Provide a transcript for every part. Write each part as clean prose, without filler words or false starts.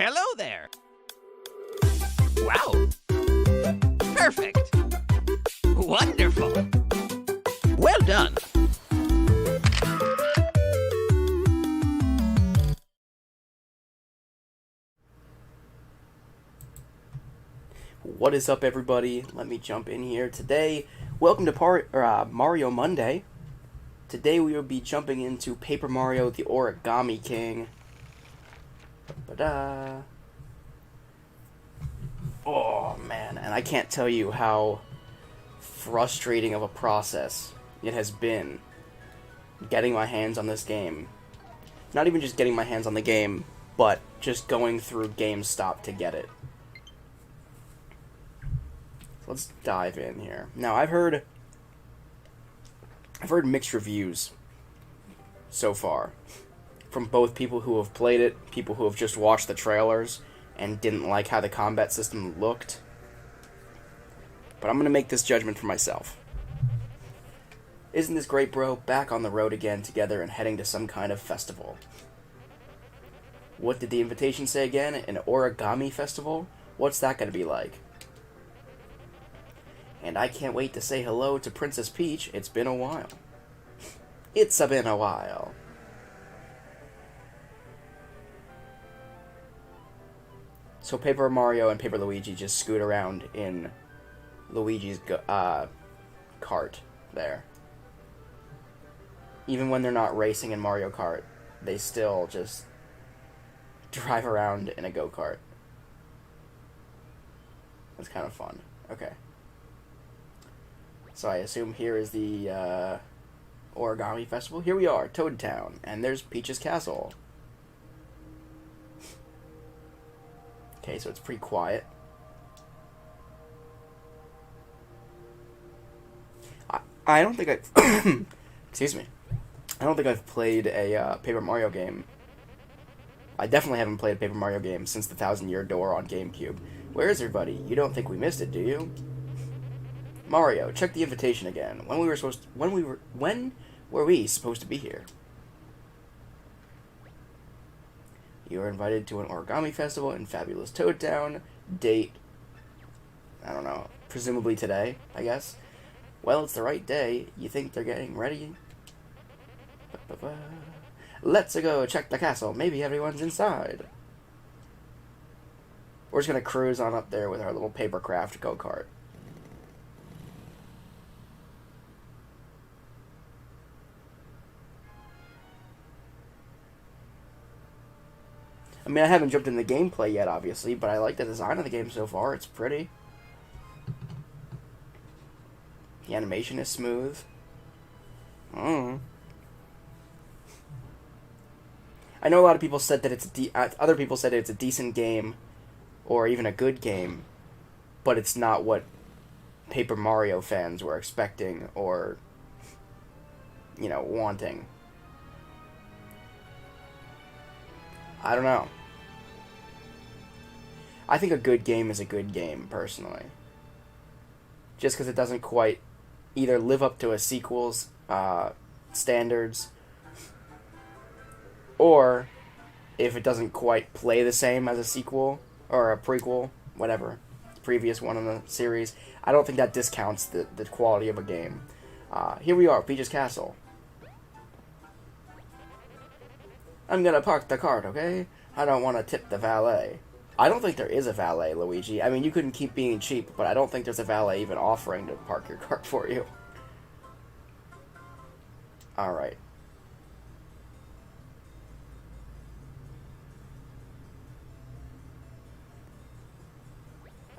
Hello there. Wow. Perfect. Wonderful. Well done. What is up, everybody? Let me jump in here today. Welcome to Mario Monday. Today we will be jumping into Paper Mario: The Origami King. Oh man, and I can't tell you how frustrating of a process it has been getting my hands on this game. Not even just getting my hands on the game, but just going through GameStop to get it. Let's dive in here. Now, I've heard mixed reviews so far from both people who have played it, people who have just watched the trailers and didn't like how the combat system looked. But I'm going to make this judgment for myself. Isn't this great, bro? Back on the road again together and heading to some kind of festival. What did the invitation say again? An origami festival? What's that going to be like? And I can't wait to say hello to Princess Peach. It's been a while. It's been a while. So Paper Mario and Paper Luigi just scoot around in Luigi's cart there. Even when they're not racing in Mario Kart, they still just drive around in a go-kart. That's kind of fun. Okay. So I assume here is the Origami Festival. Here we are, Toad Town, and there's Peach's Castle. Okay, so it's pretty quiet. I don't think I've... excuse me. I don't think I've played a Paper Mario game. I definitely haven't played a Paper Mario game since the Thousand Year Door on GameCube. Where is everybody? You don't think we missed it, do you? Mario, check the invitation again. When were we supposed to be here? You are invited to an origami festival in fabulous Toad Town. Date, I don't know, presumably today, I guess. Well, it's the right day. You think they're getting ready? Let's go check the castle. Maybe everyone's inside. We're just gonna cruise on up there with our little papercraft go-kart. I mean, I haven't jumped in the gameplay yet, obviously, but I like the design of the game so far. It's pretty. The animation is smooth. I know a lot of people said that it's other people said it's a decent game, or even a good game, but it's not what Paper Mario fans were expecting or, wanting. I don't know. I think a good game is a good game, personally. Just because it doesn't quite either live up to a sequel's standards, or if it doesn't quite play the same as a sequel, or a prequel, whatever, the previous one in the series. I don't think that discounts the quality of a game. Here we are, Peach's Castle. I'm gonna park the cart, okay? I don't want to tip the valet. I don't think there is a valet, Luigi. I mean, you couldn't keep being cheap, but I don't think there's a valet even offering to park your cart for you. Alright.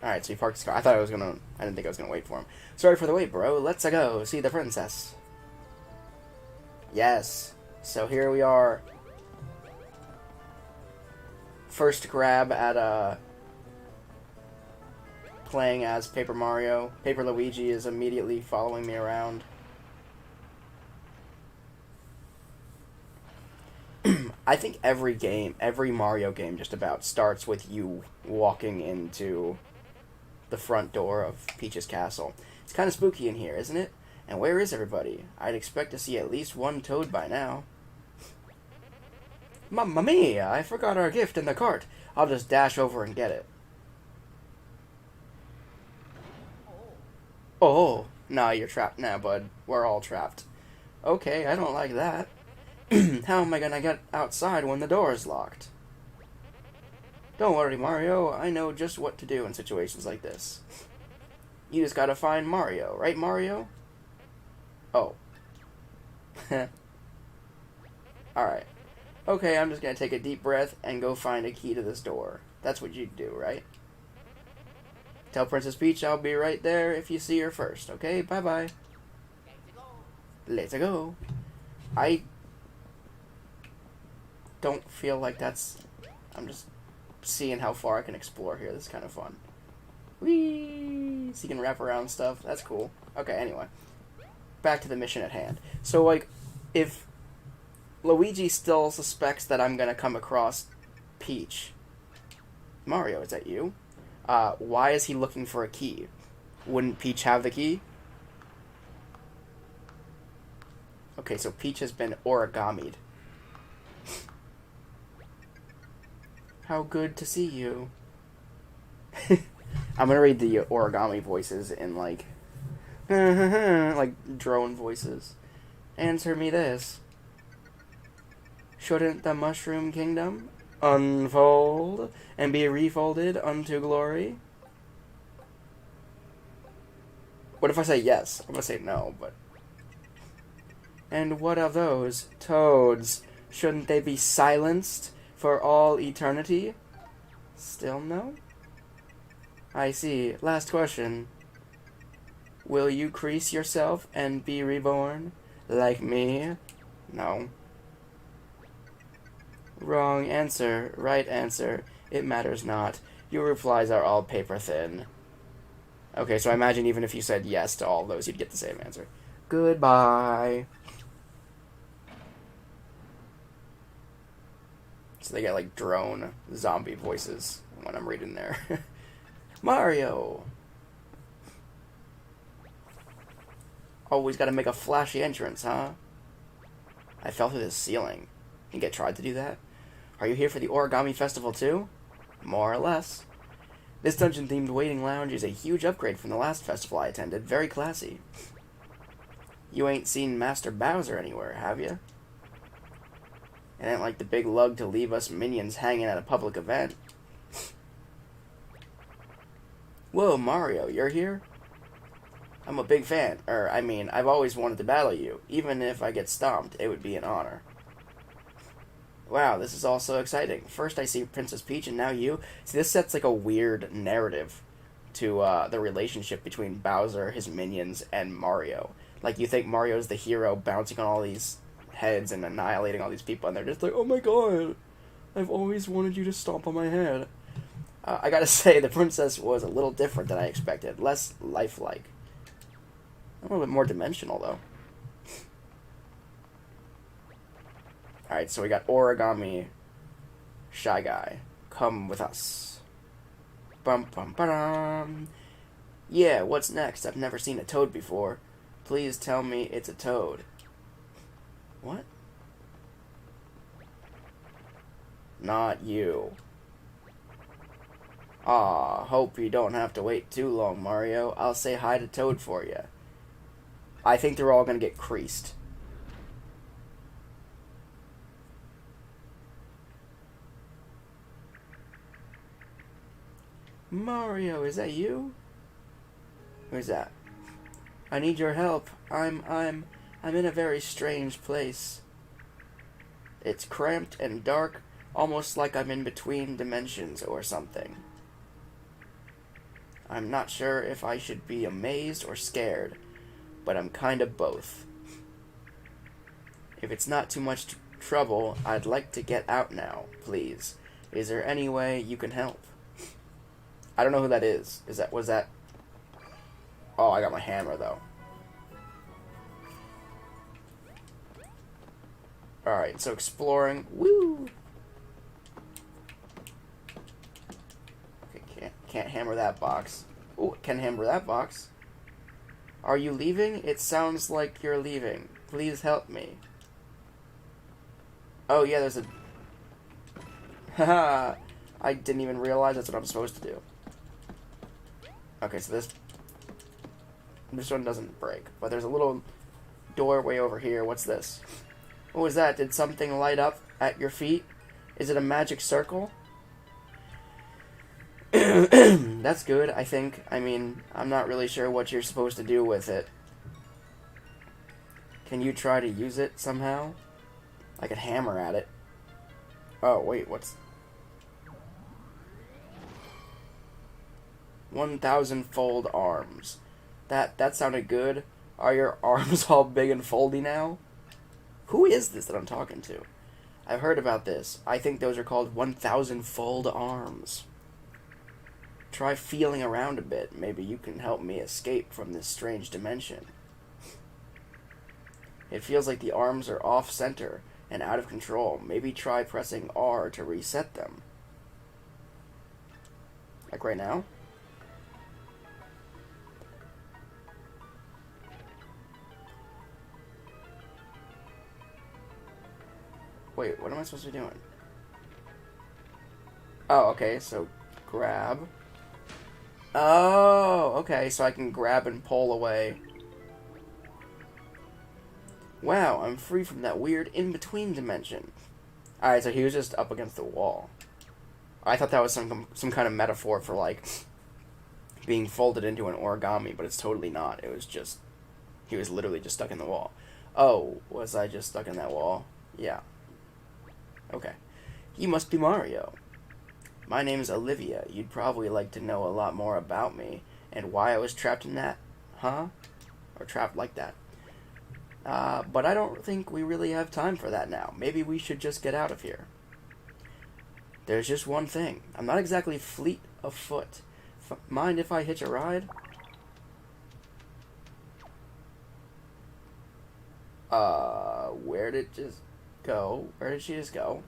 Alright, so he parked his car. I didn't think I was gonna wait for him. Sorry for the wait, bro. Let's go see the princess. Yes. So here we are. First grab at playing as Paper Mario. Paper Luigi is immediately following me around. I think every Mario game just about starts with you walking into the front door of Peach's Castle. It's kind of spooky in here, isn't it? And where is everybody? I'd expect to see at least one Toad by now. Mamma mia, I forgot our gift in the cart. I'll just dash over and get it. Oh, nah, you're trapped now, bud. We're all trapped. Okay, I don't like that. How am I gonna get outside when the door is locked? Don't worry, Mario. I know just what to do in situations like this. You just gotta find Mario, right, Mario? Oh. Alright. Okay, I'm just gonna take a deep breath and go find a key to this door. That's what you'd do, right? Tell Princess Peach I'll be right there if you see her first, okay? Bye-bye. Let's go. I don't feel like that's... I'm just seeing how far I can explore here. This is kind of fun. Whee! So you can wrap around stuff. That's cool. Okay, anyway. Back to the mission at hand. So, like, if Luigi still suspects that I'm gonna come across Peach... Mario, is that you? Why is he looking for a key? Wouldn't Peach have the key? Okay, so Peach has been origamied. How good to see you. I'm gonna read the origami voices in, like... like, drone voices. Answer me this. Shouldn't the Mushroom Kingdom unfold and be refolded unto glory? What if I say yes? I'm gonna say no, but... And what of those toads? Shouldn't they be silenced for all eternity? Still no? I see. Last question. Will you crease yourself and be reborn? Like me? No. Wrong answer. Right answer. It matters not. Your replies are all paper thin. Okay, so I imagine even if you said yes to all those, you'd get the same answer. Goodbye. So they get, like, drone zombie voices when I'm reading there. Mario! Always gotta make a flashy entrance, huh? I fell through the ceiling. Think I tried to do that? Are you here for the Origami Festival too? More or less. This dungeon-themed waiting lounge is a huge upgrade from the last festival I attended. Very classy. You ain't seen Master Bowser anywhere, have you? It ain't like the big lug to leave us minions hanging at a public event. Whoa, Mario, you're here? I'm a big fan. I've always wanted to battle you. Even if I get stomped, it would be an honor. Wow, this is all so exciting. First I see Princess Peach and now you. See, this sets like a weird narrative to the relationship between Bowser, his minions, and Mario. Like, you think Mario's the hero bouncing on all these heads and annihilating all these people, and they're just like, oh my god, I've always wanted you to stomp on my head. I gotta say, the princess was a little different than I expected. Less lifelike. A little bit more dimensional, though. Alright, so we got Origami Shy Guy. Come with us. Bum bum ba-dum. Yeah, what's next? I've never seen a toad before. Please tell me it's a toad. What? Not you. Aw, hope you don't have to wait too long, Mario. I'll say hi to Toad for you. I think they're all gonna get creased. Mario, is that you? Who's that? I need your help. I'm in a very strange place. It's cramped and dark, almost like I'm in between dimensions or something. I'm not sure if I should be amazed or scared, but I'm kind of both. If it's not too much trouble, I'd like to get out now, please. Is there any way you can help? I don't know who that is. Was that... Oh, I got my hammer, though. Alright, so exploring. Woo! Okay, can't hammer that box. Oh, can hammer that box. Are you leaving? It sounds like you're leaving. Please help me. Oh, yeah, there's a Haha, I didn't even realize that's what I'm supposed to do. Okay, so this one doesn't break, but there's a little doorway over here. What's this? What was that? Did something light up at your feet? Is it a magic circle? That's good, I think. I mean, I'm not really sure what you're supposed to do with it. Can you try to use it somehow? I could hammer at it. Oh, wait, what's... 1,000-fold arms. That sounded good. Are your arms all big and foldy now? Who is this that I'm talking to? I've heard about this. I think those are called 1,000-fold arms. Try feeling around a bit. Maybe you can help me escape from this strange dimension. It feels like the arms are off-center and out of control. Maybe try pressing R to reset them. Like right now? Wait, what am I supposed to be doing? Oh, okay, so grab. Oh, okay, so I can grab and pull away. Wow, I'm free from that weird in-between dimension. Alright, so he was just up against the wall. I thought that was some kind of metaphor for, like, being folded into an origami, but it's totally not. It was just... He was literally just stuck in the wall. Oh, was I just stuck in that wall? Yeah. Okay. You must be Mario. My name is Olivia. You'd probably like to know a lot more about me and why I was trapped in that, huh? Or trapped like that. But I don't think we really have time for that now. Maybe we should just get out of here. There's just one thing. I'm not exactly fleet of foot. Mind if I hitch a ride? Where did it just go? Where did she just go?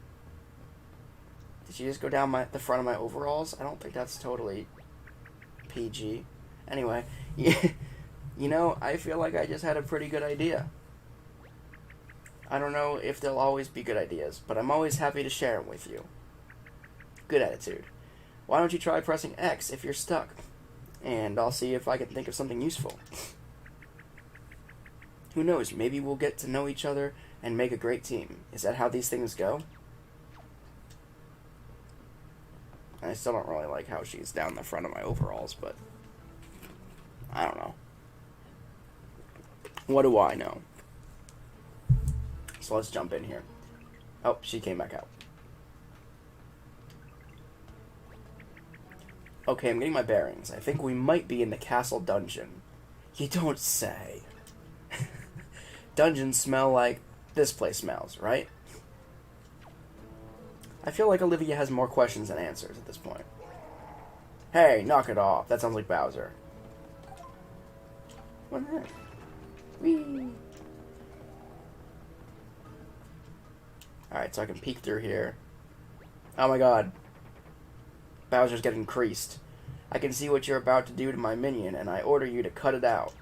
Did she just go down the front of my overalls? I don't think that's totally PG. Anyway, you know, I feel like I just had a pretty good idea. I don't know if they'll always be good ideas, but I'm always happy to share them with you. Good attitude. Why don't you try pressing X if you're stuck? And I'll see if I can think of something useful. Who knows, maybe we'll get to know each other and make a great team. Is that how these things go? I still don't really like how she's down the front of my overalls, but I don't know. What do I know? So let's jump in here. Oh, she came back out. Okay, I'm getting my bearings. I think we might be in the castle dungeon. You don't say. Dungeons smell like this place smells, right? I feel like Olivia has more questions than answers at this point. Hey, knock it off. That sounds like Bowser. What the heck? Whee! Alright, so I can peek through here. Oh my god. Bowser's getting creased. I can see what you're about to do to my minion, and I order you to cut it out.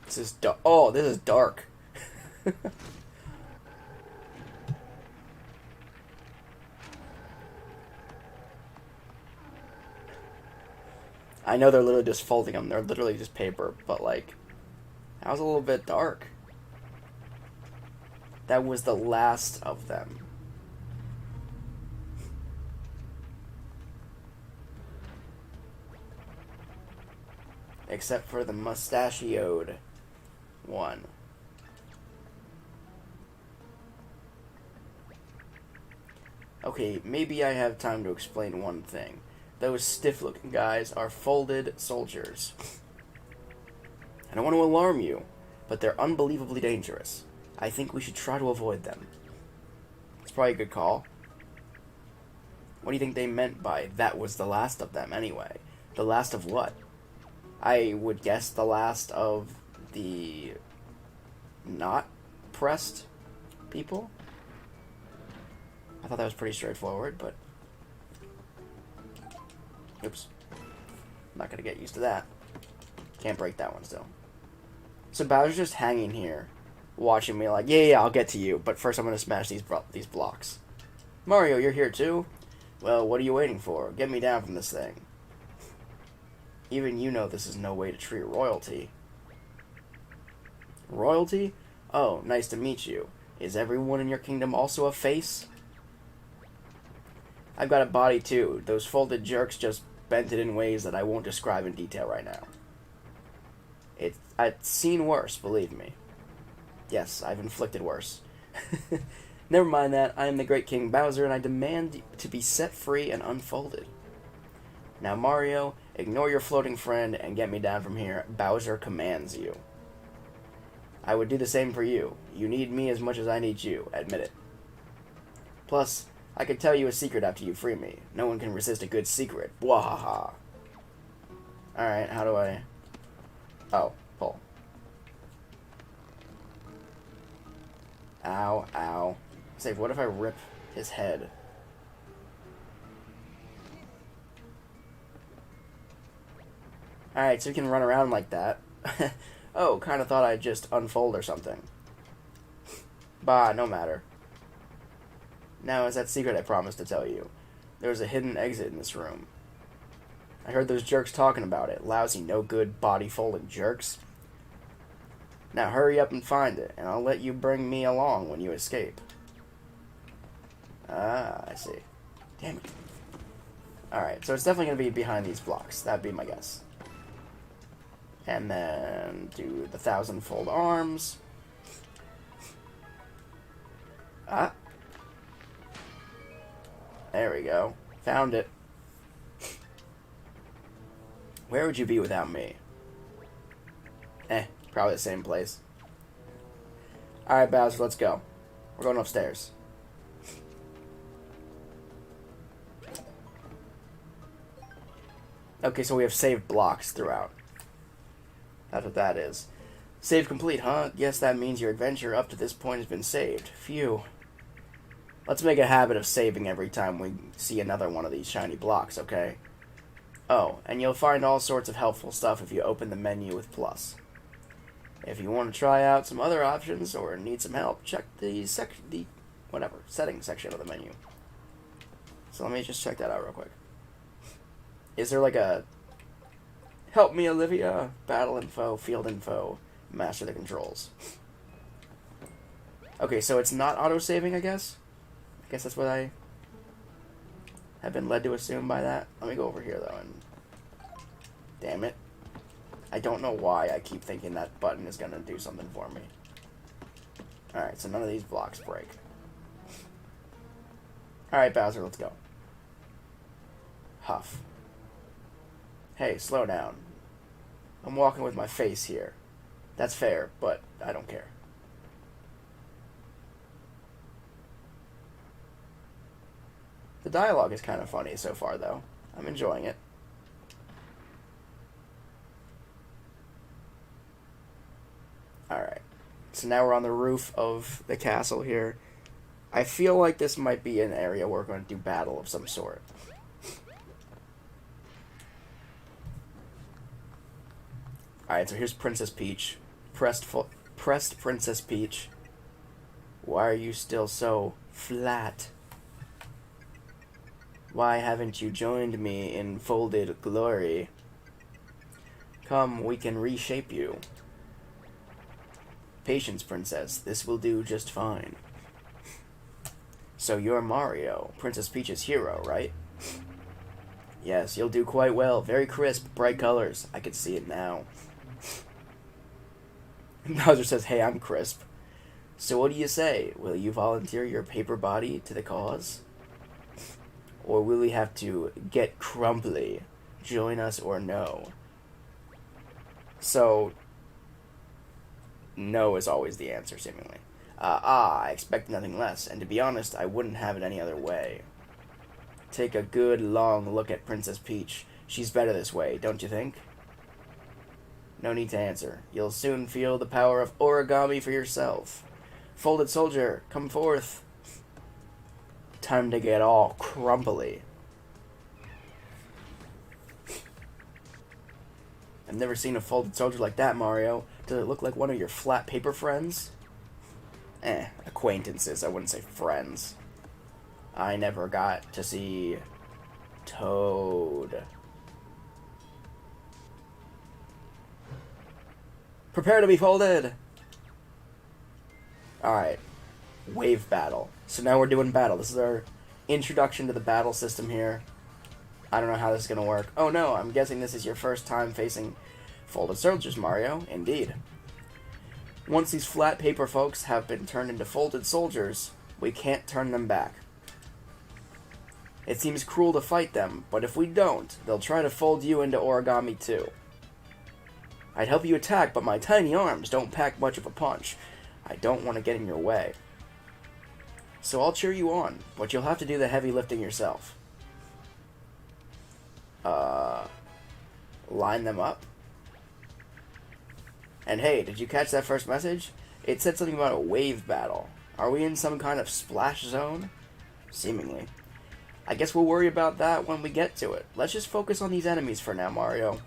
This is dark. Oh, this is dark. I know they're literally just folding them. They're literally just paper, but like, that was a little bit dark. That was the last of them. Except for the mustachioed one. Okay, maybe I have time to explain one thing. Those stiff-looking guys are folded soldiers. I don't want to alarm you, but they're unbelievably dangerous. I think we should try to avoid them. It's probably a good call. What do you think they meant by that was the last of them, anyway? The last of what? I would guess the last of the not pressed people? I thought that was pretty straightforward, but... Oops. I'm not gonna get used to that. Can't break that one still. So Bowser's just hanging here, watching me like, yeah, I'll get to you, but first I'm gonna smash these blocks. Mario, you're here too? Well, what are you waiting for? Get me down from this thing. Even you know this is no way to treat royalty. Royalty? Oh, nice to meet you. Is everyone in your kingdom also a face? I've got a body too. Those folded jerks just bent it in ways that I won't describe in detail right now. I've seen worse, believe me. Yes, I've inflicted worse. Never mind that. I am the great King Bowser, and I demand to be set free and unfolded. Now, Mario, ignore your floating friend and get me down from here. Bowser commands you. I would do the same for you. You need me as much as I need you. Admit it. Plus, I could tell you a secret after you free me. No one can resist a good secret. Wahaha. Alright, how do I... Oh, pull. Ow, ow. Say, what if I rip his head? Alright, so he can run around like that. Oh, kinda thought I'd just unfold or something. Bah, no matter. Now, is that secret I promised to tell you. There's a hidden exit in this room. I heard those jerks talking about it. Lousy, no good, body-folding jerks. Now hurry up and find it, and I'll let you bring me along when you escape. Ah, I see. Damn it. Alright, so it's definitely going to be behind these blocks. That'd be my guess. And then do the 1,000-fold arms. Ah. There we go. Found it. Where would you be without me? Probably the same place. Alright, Bowser, let's go. We're going upstairs. Okay, so we have saved blocks throughout. That's what that is. Save complete, huh? Yes, that means your adventure up to this point has been saved. Phew. Let's make a habit of saving every time we see another one of these shiny blocks, okay? Oh, and you'll find all sorts of helpful stuff if you open the menu with plus. If you want to try out some other options or need some help, check the settings section of the menu. So let me just check that out real quick. Is there like a help me, Olivia, battle info, field info, master the controls? Okay, so it's not auto-saving, I guess? I guess that's what I have been led to assume by that. Let me go over here, though, and... Damn it. I don't know why I keep thinking that button is going to do something for me. Alright, so none of these blocks break. Alright, Bowser, let's go. Huff. Hey, slow down. I'm walking with my face here. That's fair, but I don't care. The dialogue is kind of funny so far, though. I'm enjoying it. Alright. So now we're on the roof of the castle here. I feel like this might be an area where we're going to do battle of some sort. Alright, so here's Princess Peach. Pressed Princess Peach. Why are you still so flat? Why haven't you joined me in folded glory? Come, we can reshape you. Patience, Princess. This will do just fine. So you're Mario, Princess Peach's hero, right? Yes, you'll do quite well. Very crisp, bright colors. I can see it now. Bowser says, hey, I'm crisp. So what do you say? Will you volunteer your paper body to the cause? Or will we have to get crumbly? Join us or no? So, no is always the answer, seemingly. I expect nothing less, and to be honest, I wouldn't have it any other way. Take a good, long look at Princess Peach. She's better this way, don't you think? No need to answer. You'll soon feel the power of origami for yourself. Folded soldier, come forth. Time to get all crumbly. I've never seen a folded soldier like that, Mario. Does it look like one of your flat paper friends? Acquaintances. I wouldn't say friends. I never got to see Toad. Prepare to be folded! Alright. Wave battle. So now we're doing battle. This is our introduction to the battle system here. I don't know how this is going to work. Oh no, I'm guessing this is your first time facing folded soldiers, Mario. Indeed. Once these flat paper folks have been turned into folded soldiers, we can't turn them back. It seems cruel to fight them, but if we don't, they'll try to fold you into origami too. I'd help you attack, but my tiny arms don't pack much of a punch. I don't want to get in your way. So I'll cheer you on, but you'll have to do the heavy lifting yourself. Line them up. And hey, did you catch that first message? It said something about a wave battle. Are we in some kind of splash zone? Seemingly. I guess we'll worry about that when we get to it. Let's just focus on these enemies for now, Mario.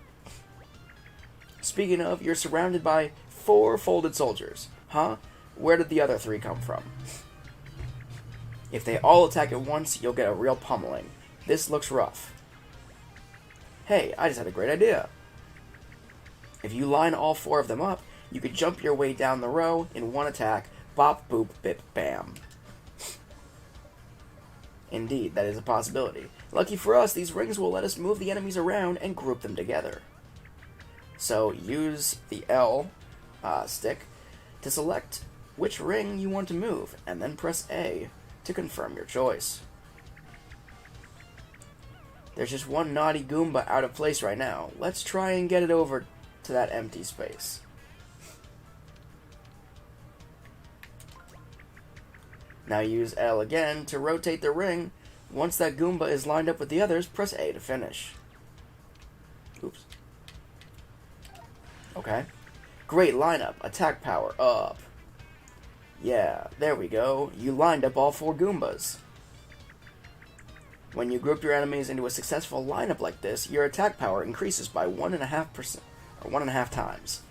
Speaking of, you're surrounded by 4 folded soldiers. Huh? Where did the other 3 come from? If they all attack at once, you'll get a real pummeling. This looks rough. Hey, I just had a great idea. If you line all 4 of them up, you could jump your way down the row in one attack. Bop, boop, bip, bam. Indeed, that is a possibility. Lucky for us, these rings will let us move the enemies around and group them together. So use the L stick to select which ring you want to move, and then press A to confirm your choice. There's just one naughty Goomba out of place right now. Let's try and get it over to that empty space. Now use L again to rotate the ring. Once that Goomba is lined up with the others, press A to finish. Oops. Okay. Great lineup. Attack power up. Yeah, there we go. You lined up all 4 Goombas. When you group your enemies into a successful lineup like this, your attack power increases by 1.5%, or 1.5 times.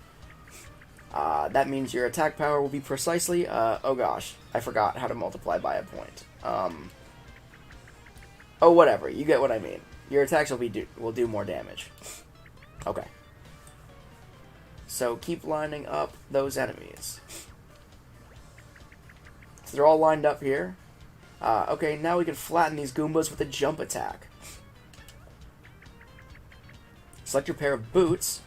That means your attack power will be precisely, oh gosh, I forgot how to multiply by a point. Oh, whatever, you get what I mean. Your attacks will do more damage. Okay. So keep lining up those enemies. So they're all lined up here. Okay, now we can flatten these Goombas with a jump attack. Select your pair of boots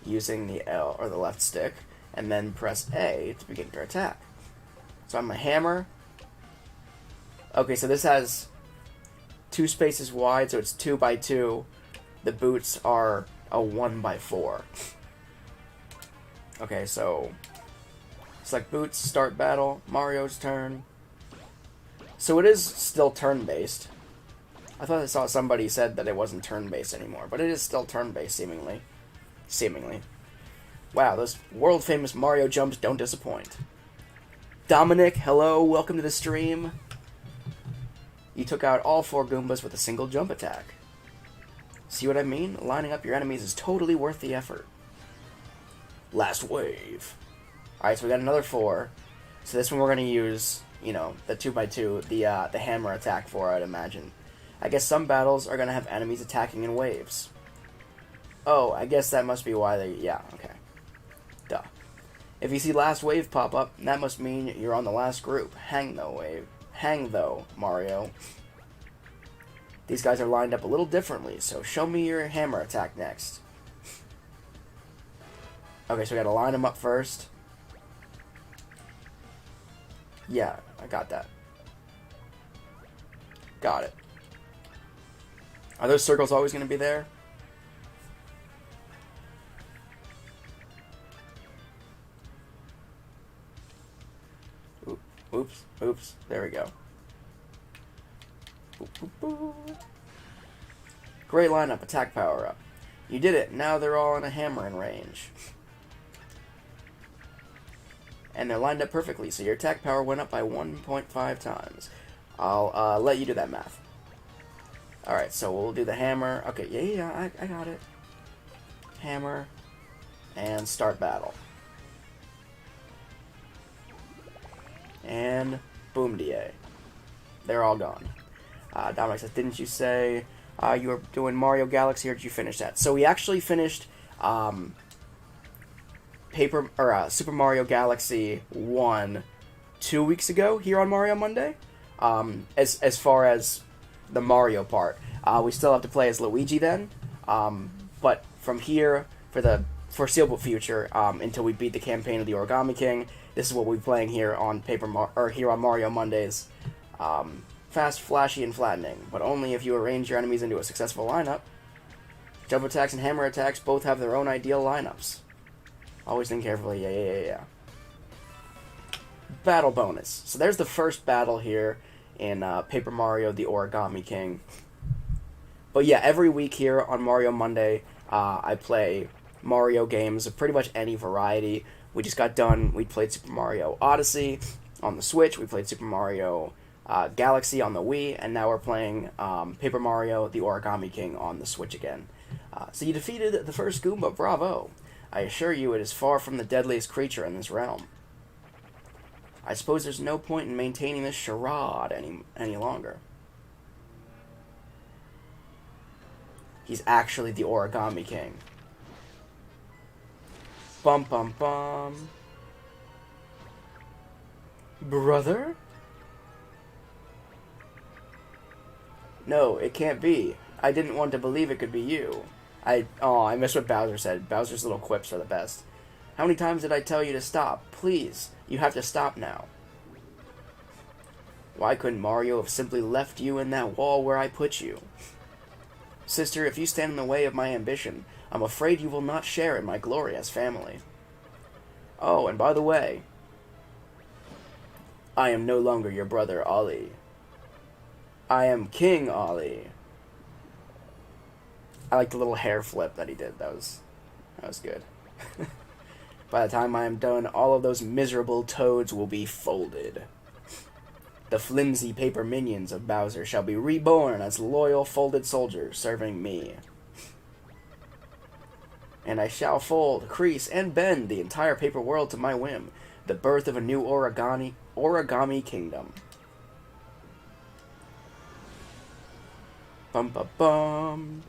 using the L or the left stick, and then press A to begin your attack. So I'm a hammer. Okay, so this has 2 spaces wide, so it's 2 by 2. The boots are a 1 by 4. Okay, so select boots, start battle, Mario's turn. So it is still turn-based. I thought I saw somebody said that it wasn't turn-based anymore, but it is still turn-based, seemingly. Seemingly. Wow, those world-famous Mario jumps don't disappoint. Dominic, hello, welcome to the stream. You took out all 4 Goombas with a single jump attack. See what I mean? Lining up your enemies is totally worth the effort. Last wave. Alright, so we got another 4. So this one we're going to use, you know, the 2x2, the hammer attack for, I'd imagine. I guess some battles are going to have enemies attacking in waves. Oh, I guess that must be why they... Yeah, okay. Duh. If you see last wave pop up, that must mean you're on the last group. Hang though, Mario. These guys are lined up a little differently, so show me your hammer attack next. Okay, so we gotta line them up first. Yeah, I got that. Got it. Are those circles always gonna be there? Oops, oops, there we go. Great lineup, attack power up. You did it, now they're all in a hammering range. And they're lined up perfectly, so your attack power went up by 1.5 times. I'll let you do that math. Alright, so we'll do the hammer. Okay, yeah, I got it. Hammer. And start battle. And boom DA. They're all gone. Dominic says, didn't you say you were doing Mario Galaxy, or did you finish that? So we actually finished Super Mario Galaxy 1 2 weeks ago here on Mario Monday. As far as the Mario part, we still have to play as Luigi then. But from here, for the foreseeable future, until we beat the campaign of the Origami King, this is what we'll be playing here on here on Mario Mondays. Fast, flashy, and flattening, but only if you arrange your enemies into a successful lineup. Jump attacks and hammer attacks both have their own ideal lineups. Always think carefully. Yeah. Battle bonus. So there's the first battle here in Paper Mario: The Origami King. But yeah, every week here on Mario Monday, I play Mario games of pretty much any variety. We just got done. We played Super Mario Odyssey on the Switch. We played Super Mario Galaxy on the Wii, and now we're playing Paper Mario: The Origami King on the Switch again. So you defeated the first Goomba. Bravo! I assure you, it is far from the deadliest creature in this realm. I suppose there's no point in maintaining this charade any longer. He's actually the Origami King. Bum bum bum. Brother? No, it can't be. I didn't want to believe it could be you. I missed what Bowser said. Bowser's little quips are the best. How many times did I tell you to stop? Please, you have to stop now. Why couldn't Mario have simply left you in that wall where I put you? Sister, if you stand in the way of my ambition, I'm afraid you will not share in my glorious family. Oh, and by the way, I am no longer your brother, Ollie. I am King Ollie. I like the little hair flip that he did. That was good. By the time I am done, all of those miserable toads will be folded. The flimsy paper minions of Bowser shall be reborn as loyal folded soldiers serving me. And I shall fold, crease, and bend the entire paper world to my whim. The birth of a new Origami Kingdom. Bum bum bum.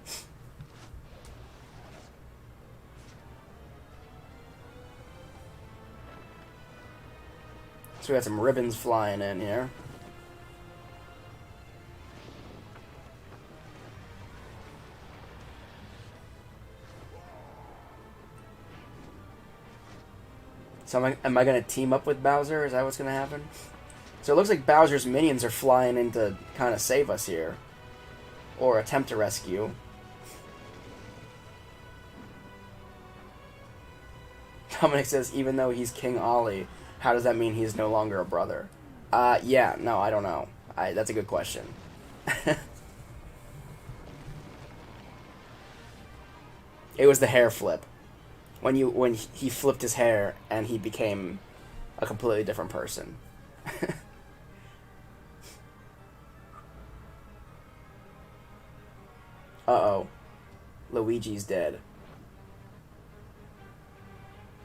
So we got some ribbons flying in here. So am I going to team up with Bowser? Is that what's going to happen? So it looks like Bowser's minions are flying in to kind of save us here. Or attempt to rescue. Dominic says, even though he's King Ollie, how does that mean he's no longer a brother? Yeah, no, I don't know. That's a good question. It was the hair flip. When he flipped his hair and he became a completely different person. Uh-oh. Luigi's dead.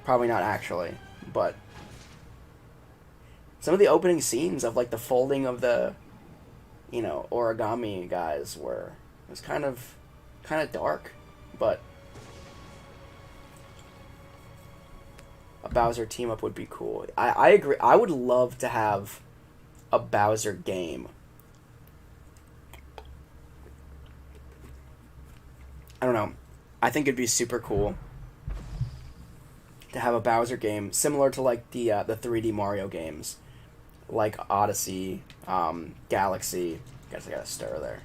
Probably not actually, but some of the opening scenes of like the folding of the origami guys was kind of dark, but a Bowser team up would be cool. I agree. I would love to have a Bowser game. I don't know. I think it'd be super cool to have a Bowser game similar to like the 3D Mario games, like Odyssey, Galaxy. Guess I got a stir there.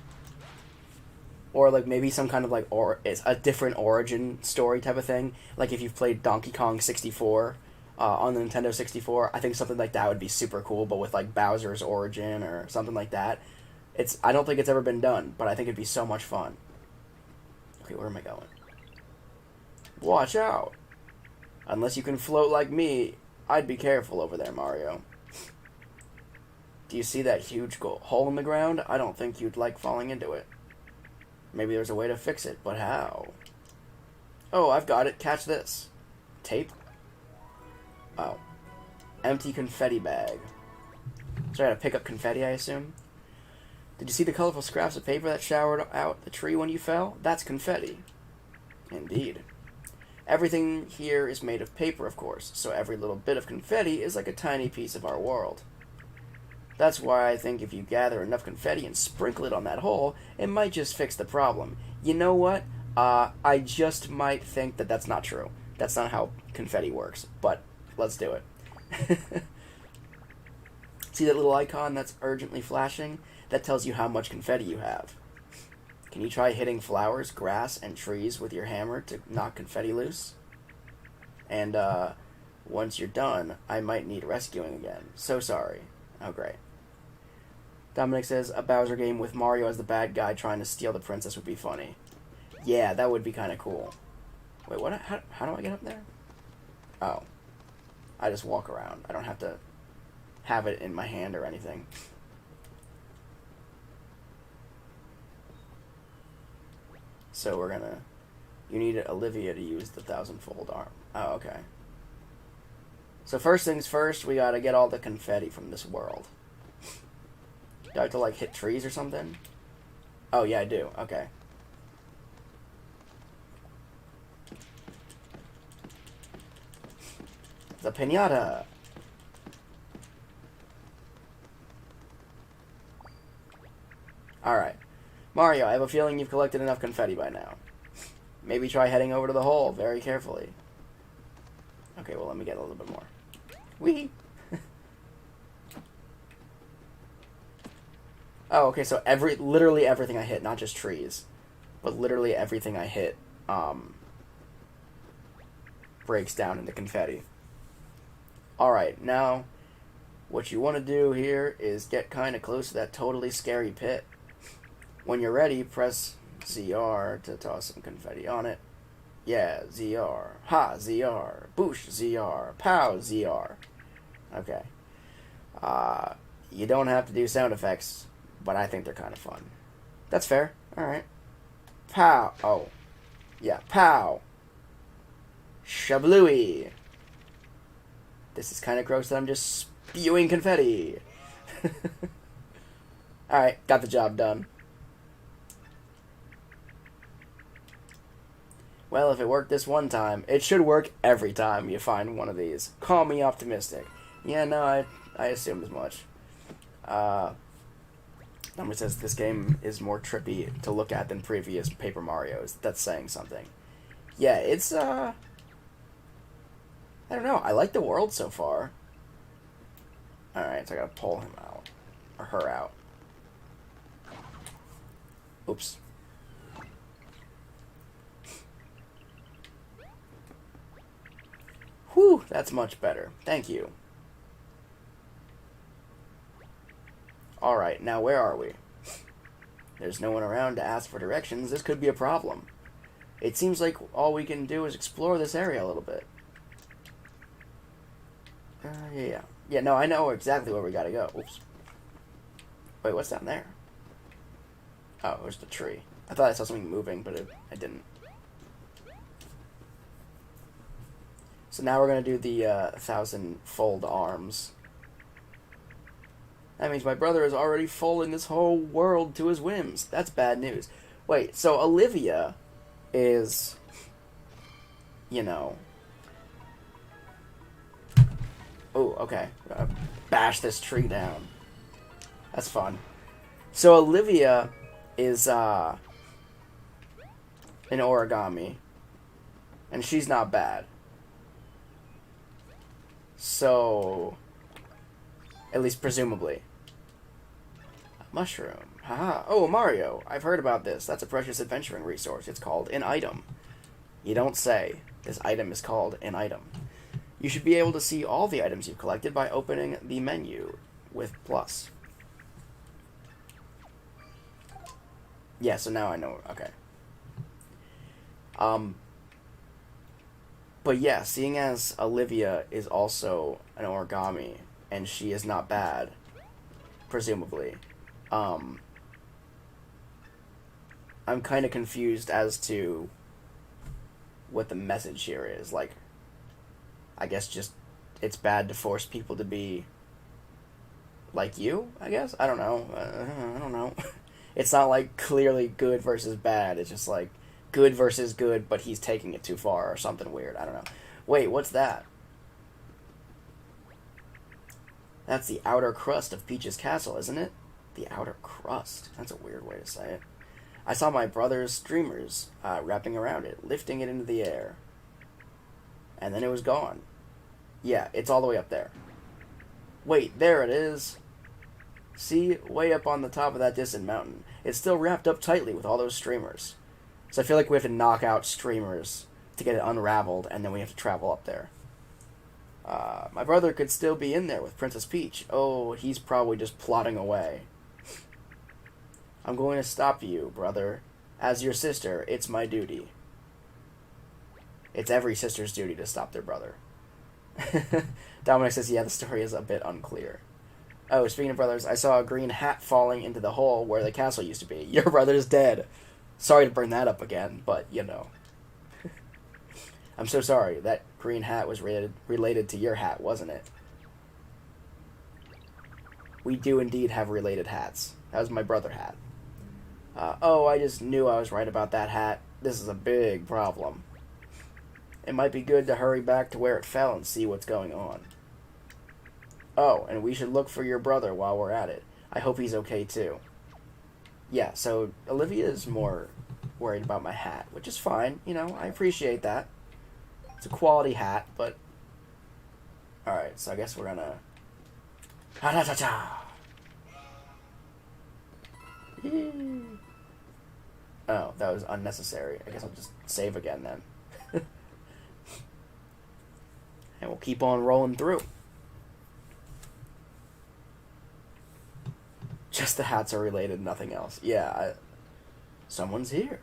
Or like maybe some kind of like it's a different origin story type of thing. Like if you've played Donkey Kong 64 on the Nintendo 64, I think something like that would be super cool. But with like Bowser's origin or something like that, I don't think it's ever been done, but I think it'd be so much fun. Okay, where am I going? Watch out! Unless you can float like me, I'd be careful over there, Mario. Do you see that huge hole in the ground? I don't think you'd like falling into it. Maybe there's a way to fix it, but how? Oh, I've got it. Catch this. Tape? Oh. Empty confetti bag. So I gotta pick up confetti, I assume? Did you see the colorful scraps of paper that showered out the tree when you fell? That's confetti. Indeed. Everything here is made of paper, of course, so every little bit of confetti is like a tiny piece of our world. That's why I think if you gather enough confetti and sprinkle it on that hole, it might just fix the problem. You know what? I just might think that that's not true. That's not how confetti works, but let's do it. See that little icon that's urgently flashing? That tells you how much confetti you have. Can you try hitting flowers, grass, and trees with your hammer to knock confetti loose? And, once you're done, I might need rescuing again. So sorry. Oh, great. Dominic says, a Bowser game with Mario as the bad guy trying to steal the princess would be funny. Yeah, that would be kind of cool. Wait, what? How do I get up there? Oh. I just walk around. I don't have to have it in my hand or anything. So we're gonna... You need Olivia to use the 1,000-fold arm. Oh, okay. So first things first, we gotta get all the confetti from this world. Do I have to, like, hit trees or something? Oh, yeah, I do. Okay. The piñata! Alright. Mario, I have a feeling you've collected enough confetti by now. Maybe try heading over to the hole very carefully. Okay, well, let me get a little bit more. Whee! Oh, okay, so literally everything I hit, not just trees, but literally everything I hit, breaks down into confetti. Alright, now, what you want to do here is get kind of close to that totally scary pit. When you're ready, press ZR to toss some confetti on it. Yeah, ZR. Ha, ZR. Boosh, ZR. Pow, ZR. Okay. You don't have to do sound effects, but I think they're kind of fun. That's fair. Alright. Pow. Oh. Yeah, pow. Shablooey. This is kind of gross that I'm just spewing confetti. Alright, got the job done. Well, if it worked this one time, it should work every time you find one of these. Call me optimistic. Yeah, no, I assumed as much. Number says this game is more trippy to look at than previous Paper Marios. That's saying something. Yeah, it's, I don't know. I like the world so far. Alright, so I gotta pull him out. Or her out. Oops. Whew, that's much better. Thank you. Alright, now where are we? There's no one around to ask for directions. This could be a problem. It seems like all we can do is explore this area a little bit. Yeah. Yeah, no, I know exactly where we gotta go. Oops. Wait, what's down there? Oh, it was the tree. I thought I saw something moving, but I didn't. So now we're going to do the 1,000-fold arms. That means my brother is already folding this whole world to his whims. That's bad news. Wait, so Olivia is, you know... Oh, okay. Bash this tree down. That's fun. So Olivia is an origami. And she's not bad. So, at least presumably. A mushroom. Haha. Oh, Mario. I've heard about this. That's a precious adventuring resource. It's called an item. You don't say. This item is called an item. You should be able to see all the items you've collected by opening the menu with plus. Yeah, so now I know. Okay. But yeah, seeing as Olivia is also an origami, and she is not bad, presumably, I'm kind of confused as to what the message here is. Like, I guess just it's bad to force people to be like you, I guess. I don't know. I don't know. It's not like clearly good versus bad. It's just like good versus good, but he's taking it too far or something weird. I don't know. Wait, what's that? That's the outer crust of Peach's castle, isn't it? The outer crust. That's a weird way to say it. I saw my brother's streamers wrapping around it, lifting it into the air. And then it was gone. Yeah, it's all the way up there. Wait, there it is. See, way up on the top of that distant mountain. It's still wrapped up tightly with all those streamers. So I feel like we have to knock out streamers to get it unraveled, and then we have to travel up there. My brother could still be in there with Princess Peach. Oh, he's probably just plotting away. I'm going to stop you, brother. As your sister, it's my duty. It's every sister's duty to stop their brother. Dominic says, yeah, the story is a bit unclear. Oh, speaking of brothers, I saw a green hat falling into the hole where the castle used to be. Your brother's dead. Sorry to bring that up again, but, you know. I'm so sorry. That green hat was related to your hat, wasn't it? We do indeed have related hats. That was my brother hat. Oh, I just knew I was right about that hat. This is a big problem. It might be good to hurry back to where it fell and see what's going on. Oh, and we should look for your brother while we're at it. I hope he's okay too. Yeah, so Olivia is more worried about my hat, which is fine. You know, I appreciate that. It's a quality hat, but... Alright, so I guess we're gonna... Ha-da-da-da! Oh, that was unnecessary. I guess I'll just save again then. And we'll keep on rolling through. Just the hats are related, nothing else. Yeah, someone's here.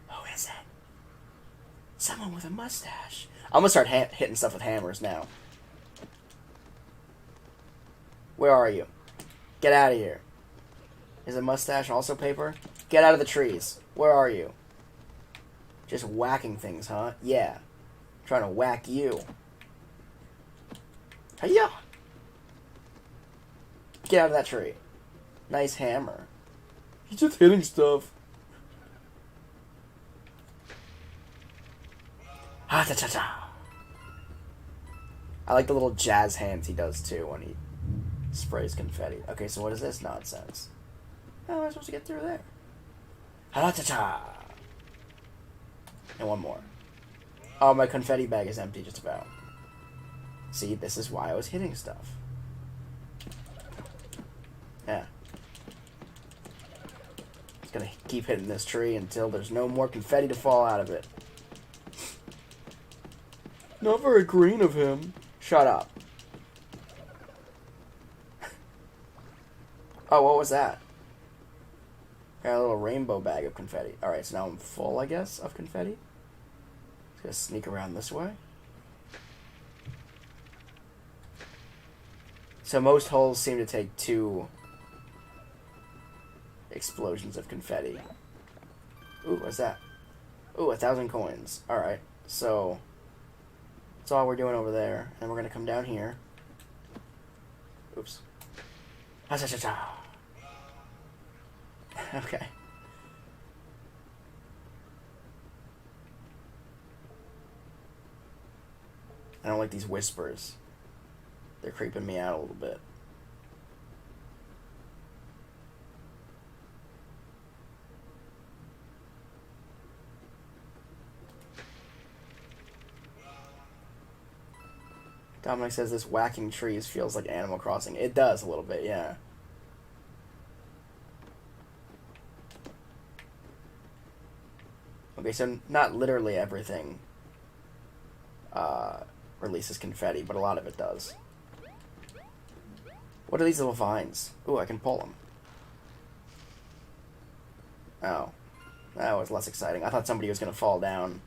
Who is it? Someone with a mustache. I'm gonna start hitting stuff with hammers now. Where are you? Get out of here. Is a mustache also paper? Get out of the trees. Where are you? Just whacking things, huh? Yeah. I'm trying to whack you. Hiya! Get out of that tree. Nice hammer. He's just hitting stuff. Ha ta ta ta. I like the little jazz hands he does too when he sprays confetti. Okay, so what is this nonsense? How am I supposed to get through there? Ha ta ta. And one more. Oh, my confetti bag is empty just about. See, this is why I was hitting stuff. Yeah. Just gonna keep hitting this tree until there's no more confetti to fall out of it. Not very green of him. Shut up. Oh, what was that? Got a little rainbow bag of confetti. Alright, so now I'm full, I guess, of confetti. Just gonna sneak around this way. So most holes seem to take 2 explosions of confetti. Ooh, what's that? Ooh, 1,000 coins. Alright, so that's all we're doing over there. And we're gonna come down here. Oops. Ha-cha-cha-cha. Okay. I don't like these whispers. They're creeping me out a little bit. Dominic says this whacking trees feels like Animal Crossing. It does a little bit, yeah. Okay, so not literally everything releases confetti, but a lot of it does. What are these little vines? Ooh, I can pull them. Oh. That was less exciting. I thought somebody was going to fall down.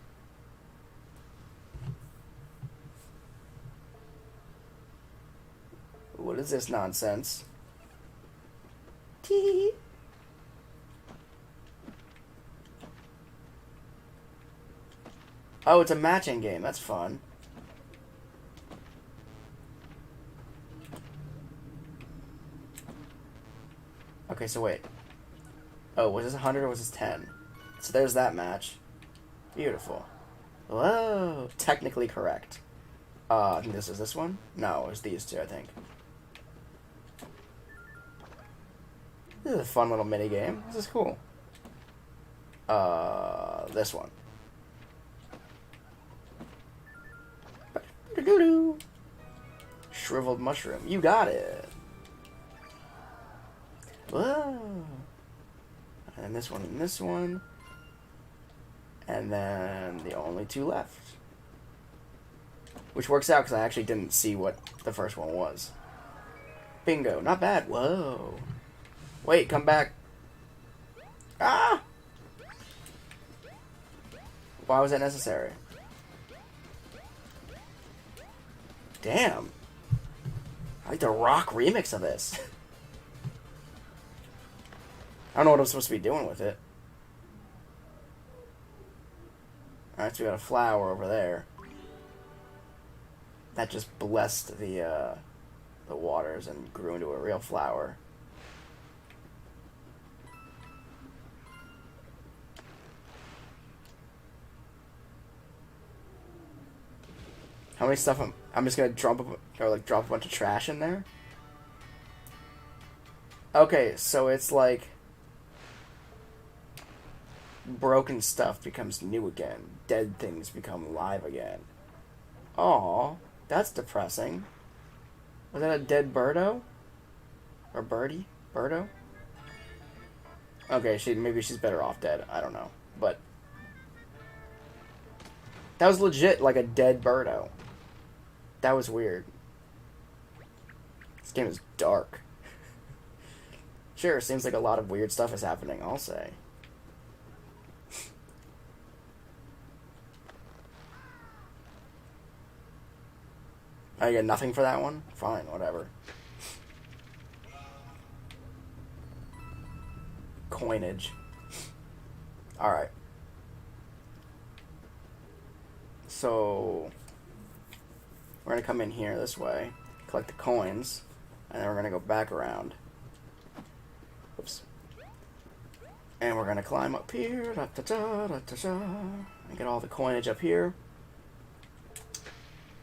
What is this nonsense? Tee. Oh, it's a matching game. That's fun. Okay, so wait. Oh, was this 100 or was this 10? So there's that match. Beautiful. Whoa. Technically correct. I think this is this one? No, it was these two, I think. This is a fun little mini game. This is cool. This one. Shriveled mushroom. You got it. Whoa. And this one and this one. And then the only two left. Which works out because I actually didn't see what the first one was. Bingo. Not bad. Whoa. Wait, come back. Ah! Why was that necessary? Damn. I like the rock remix of this. I don't know what I'm supposed to be doing with it. Alright, so we got a flower over there. That just blessed the waters and grew into a real flower. How many stuff I'm just gonna drop a bunch of trash in there? Okay, so it's like broken stuff becomes new again. Dead things become alive again. Aw, that's depressing. Was that a dead birdo? Or birdie? Birdo? Okay, maybe she's better off dead. I don't know. But that was legit like a dead birdo. That was weird. This game is dark. Sure, seems like a lot of weird stuff is happening, I'll say. I get nothing for that one? Fine, whatever. Coinage. Alright. So we're going to come in here this way, collect the coins, and then we're going to go back around. Oops. And we're going to climb up here, and get all the coinage up here.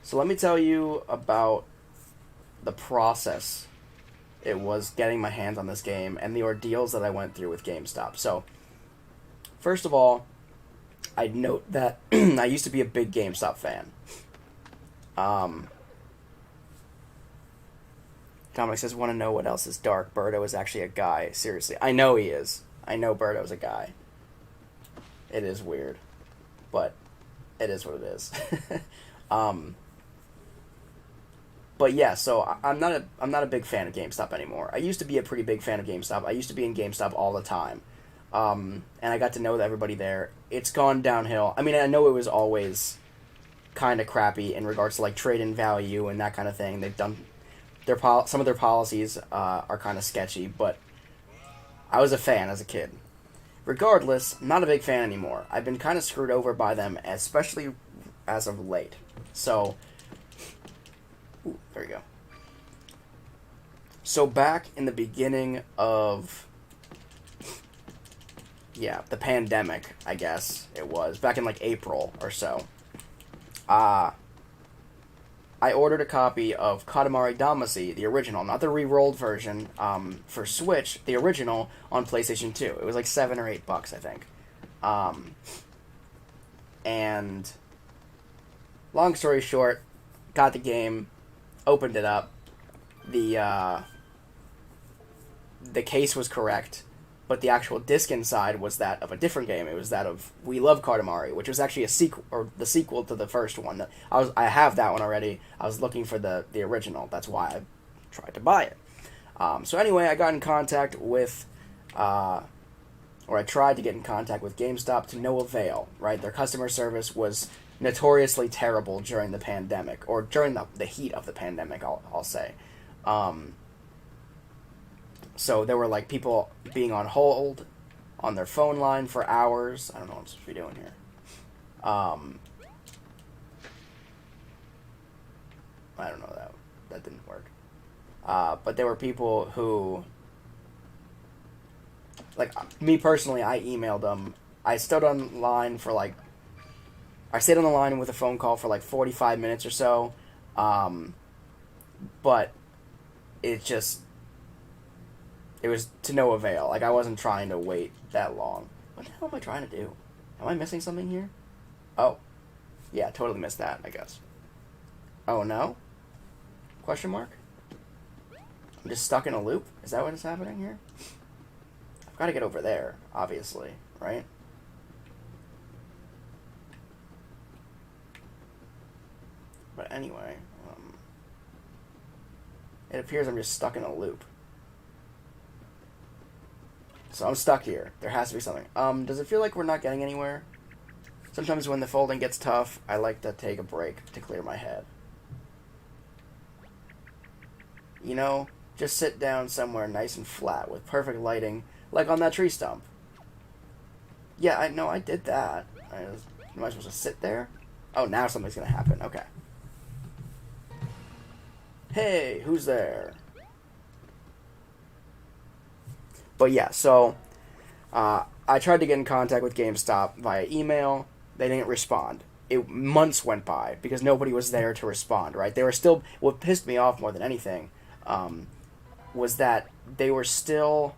So let me tell you about the process it was getting my hands on this game and the ordeals that I went through with GameStop. So, first of all, I'd note that I used to be a big GameStop fan. Dominic says, want to know what else is dark? Birdo is actually a guy. Seriously. I know he is. I know Birdo's a guy. It is weird. But it is what it is. But yeah, so I'm not a big fan of GameStop anymore. I used to be a pretty big fan of GameStop. I used to be in GameStop all the time. And I got to know everybody there. It's gone downhill. I mean, I know it was always kind of crappy in regards to like trade-in value and that kind of thing. They've done some of their policies are kind of sketchy, but I was a fan as a kid. Regardless, I'm not a big fan anymore. I've been kind of screwed over by them, especially as of late. So, ooh, there we go. So back in the beginning of, the pandemic, I guess it was, back in like April or so, I ordered a copy of Katamari Damacy, the original, not the re-rolled version, for Switch, the original, on PlayStation 2. It was like $7 or $8, I think. And long story short, got the game, opened it up. The case was correct, but the actual disc inside was that of a different game. It was that of We Love Katamari, which was actually a sequel, or the sequel to the first one. I have that one already. I was looking for the original. That's why I tried to buy it. So anyway, I got in contact with, or I tried to get in contact with GameStop to no avail. Right, their customer service was notoriously terrible during the pandemic, or during the heat of the pandemic. I'll say. So there were like people being on hold on their phone line for hours. I don't know what I'm supposed to be doing here. I don't know, that didn't work. But there were people who, like, me personally, I emailed them. I stood on the line for, like, I stayed on the line with a phone call for, like, 45 minutes or so. But it was to no avail. Like, I wasn't trying to wait that long. What the hell am I trying to do? Am I missing something here? Oh. Yeah, totally missed that, I guess. Oh, no? Question mark? I'm just stuck in a loop? Is that what is happening here? I've got to get over there, obviously, right? But anyway, it appears I'm just stuck in a loop. So I'm stuck here. There has to be something. Does it feel like we're not getting anywhere? Sometimes when the folding gets tough, I like to take a break to clear my head. You know, just sit down somewhere nice and flat with perfect lighting, like on that tree stump. Yeah, I know, I did that. Am I supposed to sit there? Oh, now something's gonna happen. Okay. Hey, who's there? But yeah, so I tried to get in contact with GameStop via email. They didn't respond. Months went by because nobody was there to respond, right? They were still... What pissed me off more than anything was that they were still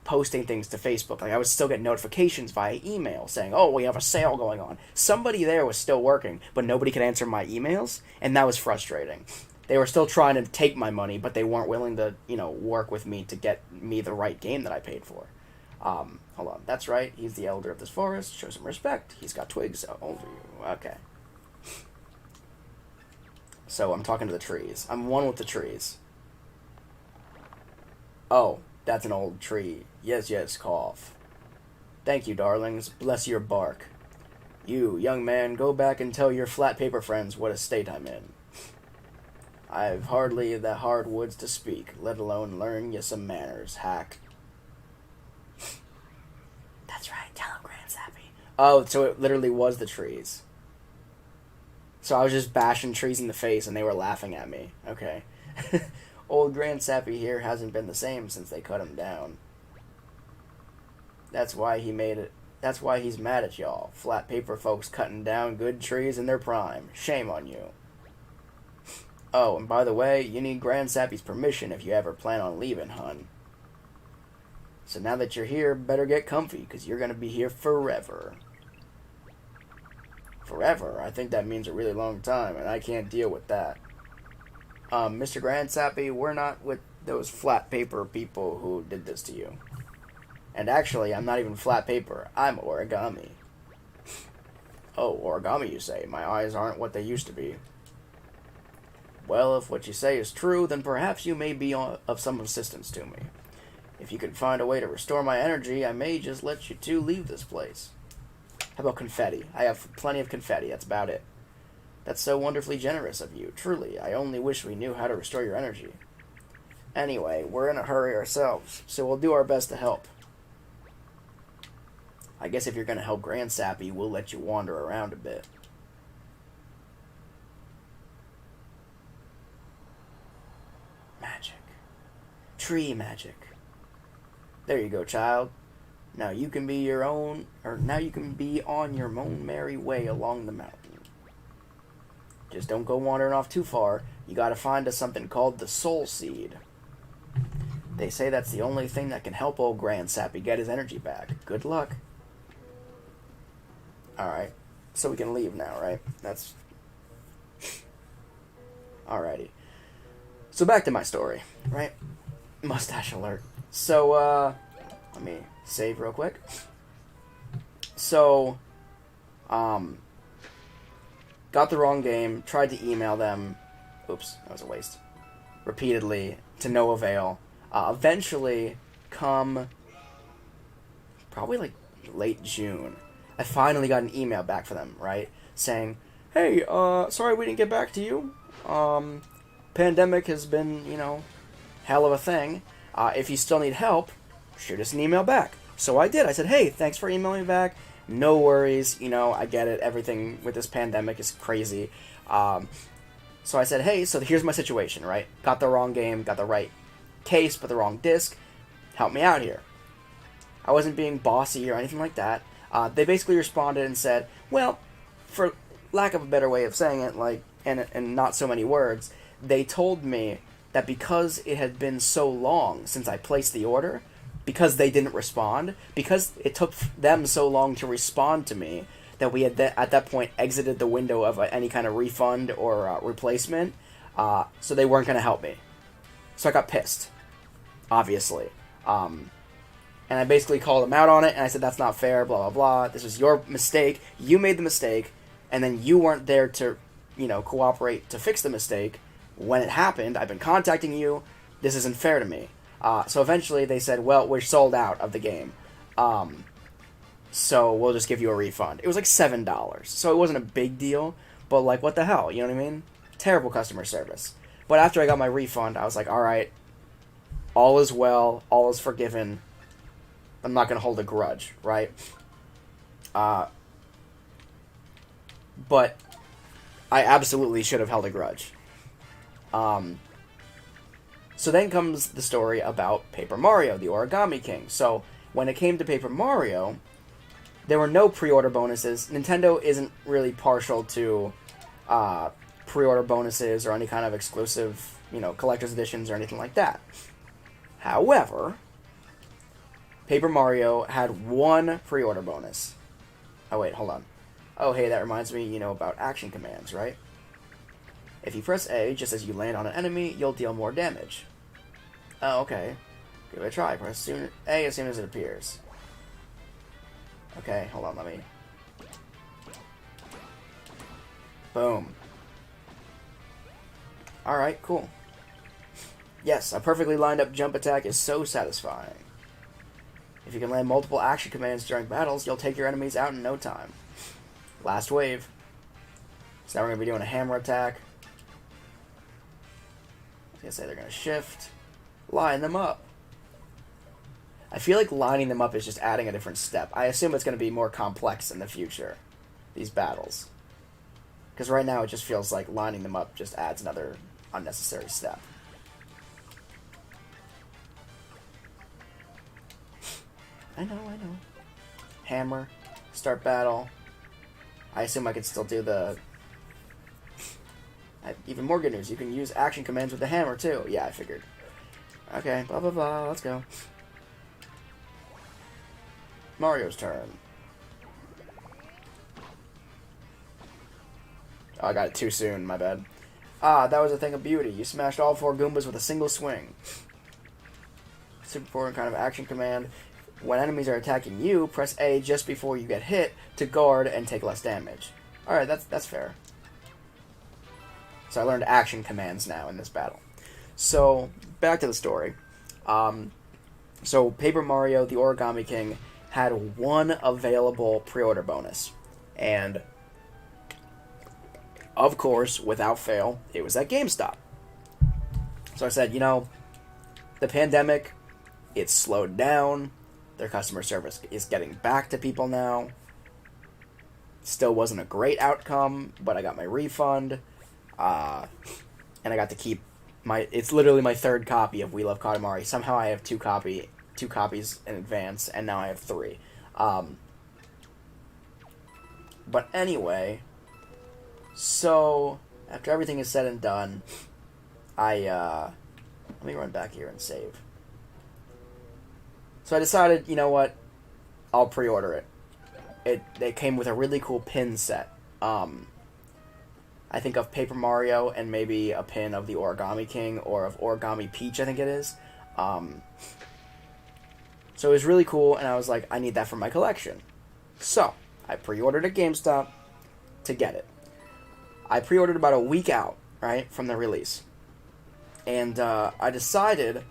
posting things to Facebook. Like, I would still get notifications via email saying, oh, we have a sale going on. Somebody there was still working, but nobody could answer my emails, and that was frustrating. They were still trying to take my money, but they weren't willing to, work with me to get me the right game that I paid for. Hold on. That's right. He's the elder of this forest. Show some respect. He's got twigs over you. Okay. So I'm talking to the trees. I'm one with the trees. Oh, that's an old tree. Yes, cough. Thank you, darlings. Bless your bark. You, young man, go back and tell your flat paper friends what a state I'm in. I've hardly the hard woods to speak, let alone learn you some manners, hack. That's right, tell him, Grandsappy. Oh, so it literally was the trees. So I was just bashing trees in the face and they were laughing at me. Okay. Old Grandsappy here hasn't been the same since they cut him down. That's why he made it. That's why he's mad at y'all. Flat paper folks cutting down good trees in their prime. Shame on you. Oh, and by the way, you need Grandsappy's permission if you ever plan on leaving, hun. So now that you're here, better get comfy, because you're going to be here forever. Forever? I think that means a really long time, and I can't deal with that. Mr. Grandsappy, we're not with those flat paper people who did this to you. And actually, I'm not even flat paper. I'm origami. Oh, origami, you say? My eyes aren't what they used to be. Well, if what you say is true, then perhaps you may be of some assistance to me. If you can find a way to restore my energy, I may just let you two leave this place. How about confetti? I have plenty of confetti, that's about it. That's so wonderfully generous of you, truly. I only wish we knew how to restore your energy. Anyway, we're in a hurry ourselves, so we'll do our best to help. I guess if you're going to help Grandsappy, we'll let you wander around a bit. Magic. Tree magic. There you go, child. Now you can be on your own merry way along the mountain. Just don't go wandering off too far. You gotta find us something called the Soul Seed. They say that's the only thing that can help old Grandsappy get his energy back. Good luck. Alright. So we can leave now, right? That's... Alrighty. So back to my story, right? Mustache alert. So, let me save real quick. So, got the wrong game, tried to email them. Oops, that was a waste. Repeatedly, to no avail. Eventually, come probably like late June, I finally got an email back from them, right? Saying, hey, sorry we didn't get back to you. Pandemic has been, hell of a thing. If you still need help, shoot us an email back. So I did. I said, hey, thanks for emailing me back. No worries. I get it. Everything with this pandemic is crazy. So I said, hey, so here's my situation, right? Got the wrong game, got the right case, but the wrong disc. Help me out here. I wasn't being bossy or anything like that. They basically responded and said, well, for lack of a better way of saying it, like, and not so many words, they told me that because it had been so long since I placed the order, because they didn't respond, because it took them so long to respond to me, that we had at that point exited the window of any kind of refund or replacement, so they weren't going to help me. So I got pissed, obviously. And I basically called them out on it, and I said, that's not fair, blah, blah, blah. This was your mistake. You made the mistake, and then you weren't there to, cooperate to fix the mistake. When it happened, I've been contacting you. This isn't fair to me. So eventually they said, well, we're sold out of the game. So we'll just give you a refund. It was like $7. So it wasn't a big deal, but like, what the hell? You know what I mean? Terrible customer service. But after I got my refund, I was like, alright, all is well, all is forgiven. I'm not going to hold a grudge, right? But I absolutely should have held a grudge. So then comes the story about Paper Mario, the Origami King. So when it came to Paper Mario, there were no pre-order bonuses. Nintendo isn't really partial to pre-order bonuses or any kind of exclusive, collector's editions or anything like that. However, Paper Mario had one pre-order bonus. Oh, wait, hold on. Oh, hey, that reminds me, about action commands, right? If you press A, just as you land on an enemy, you'll deal more damage. Oh, okay. Give it a try. Press A as soon as it appears. Okay, hold on, let me... Boom. Alright, cool. Yes, a perfectly lined up jump attack is so satisfying. If you can land multiple action commands during battles, you'll take your enemies out in no time. Last wave. So now we're going to be doing a hammer attack. I was going to say they're going to shift. Line them up. I feel like lining them up is just adding a different step. I assume it's going to be more complex in the future, these battles. Because right now it just feels like lining them up just adds another unnecessary step. I know. Hammer. Start battle. I assume I could still do the... Even more good news, you can use action commands with the hammer too. Yeah, I figured. Okay, blah blah blah, let's go. Mario's turn. Oh, I got it too soon, my bad. Ah, that was a thing of beauty. You smashed all 4 Goombas with a single swing. Super important kind of action command. When enemies are attacking you, press A just before you get hit to guard and take less damage. Alright, that's fair. So I learned action commands now in this battle. So, back to the story. So Paper Mario, the Origami King, had one available pre-order bonus. And, of course, without fail, it was at GameStop. So I said, the pandemic, it's slowed down. Their customer service is getting back to people now. Still wasn't a great outcome, but I got my refund. And I got to keep it's literally my 3rd copy of We Love Katamari. Somehow I have 2 copies in advance, and now I have 3. But anyway, so after everything is said and done, let me run back here and save. So I decided, you know what, I'll pre-order it. It came with a really cool pin set. I think of Paper Mario and maybe a pin of the Origami King or of Origami Peach, I think it is. So it was really cool, and I was like, I need that for my collection. So, I pre-ordered at GameStop to get it. I pre-ordered about a week out, right, from the release. And I decided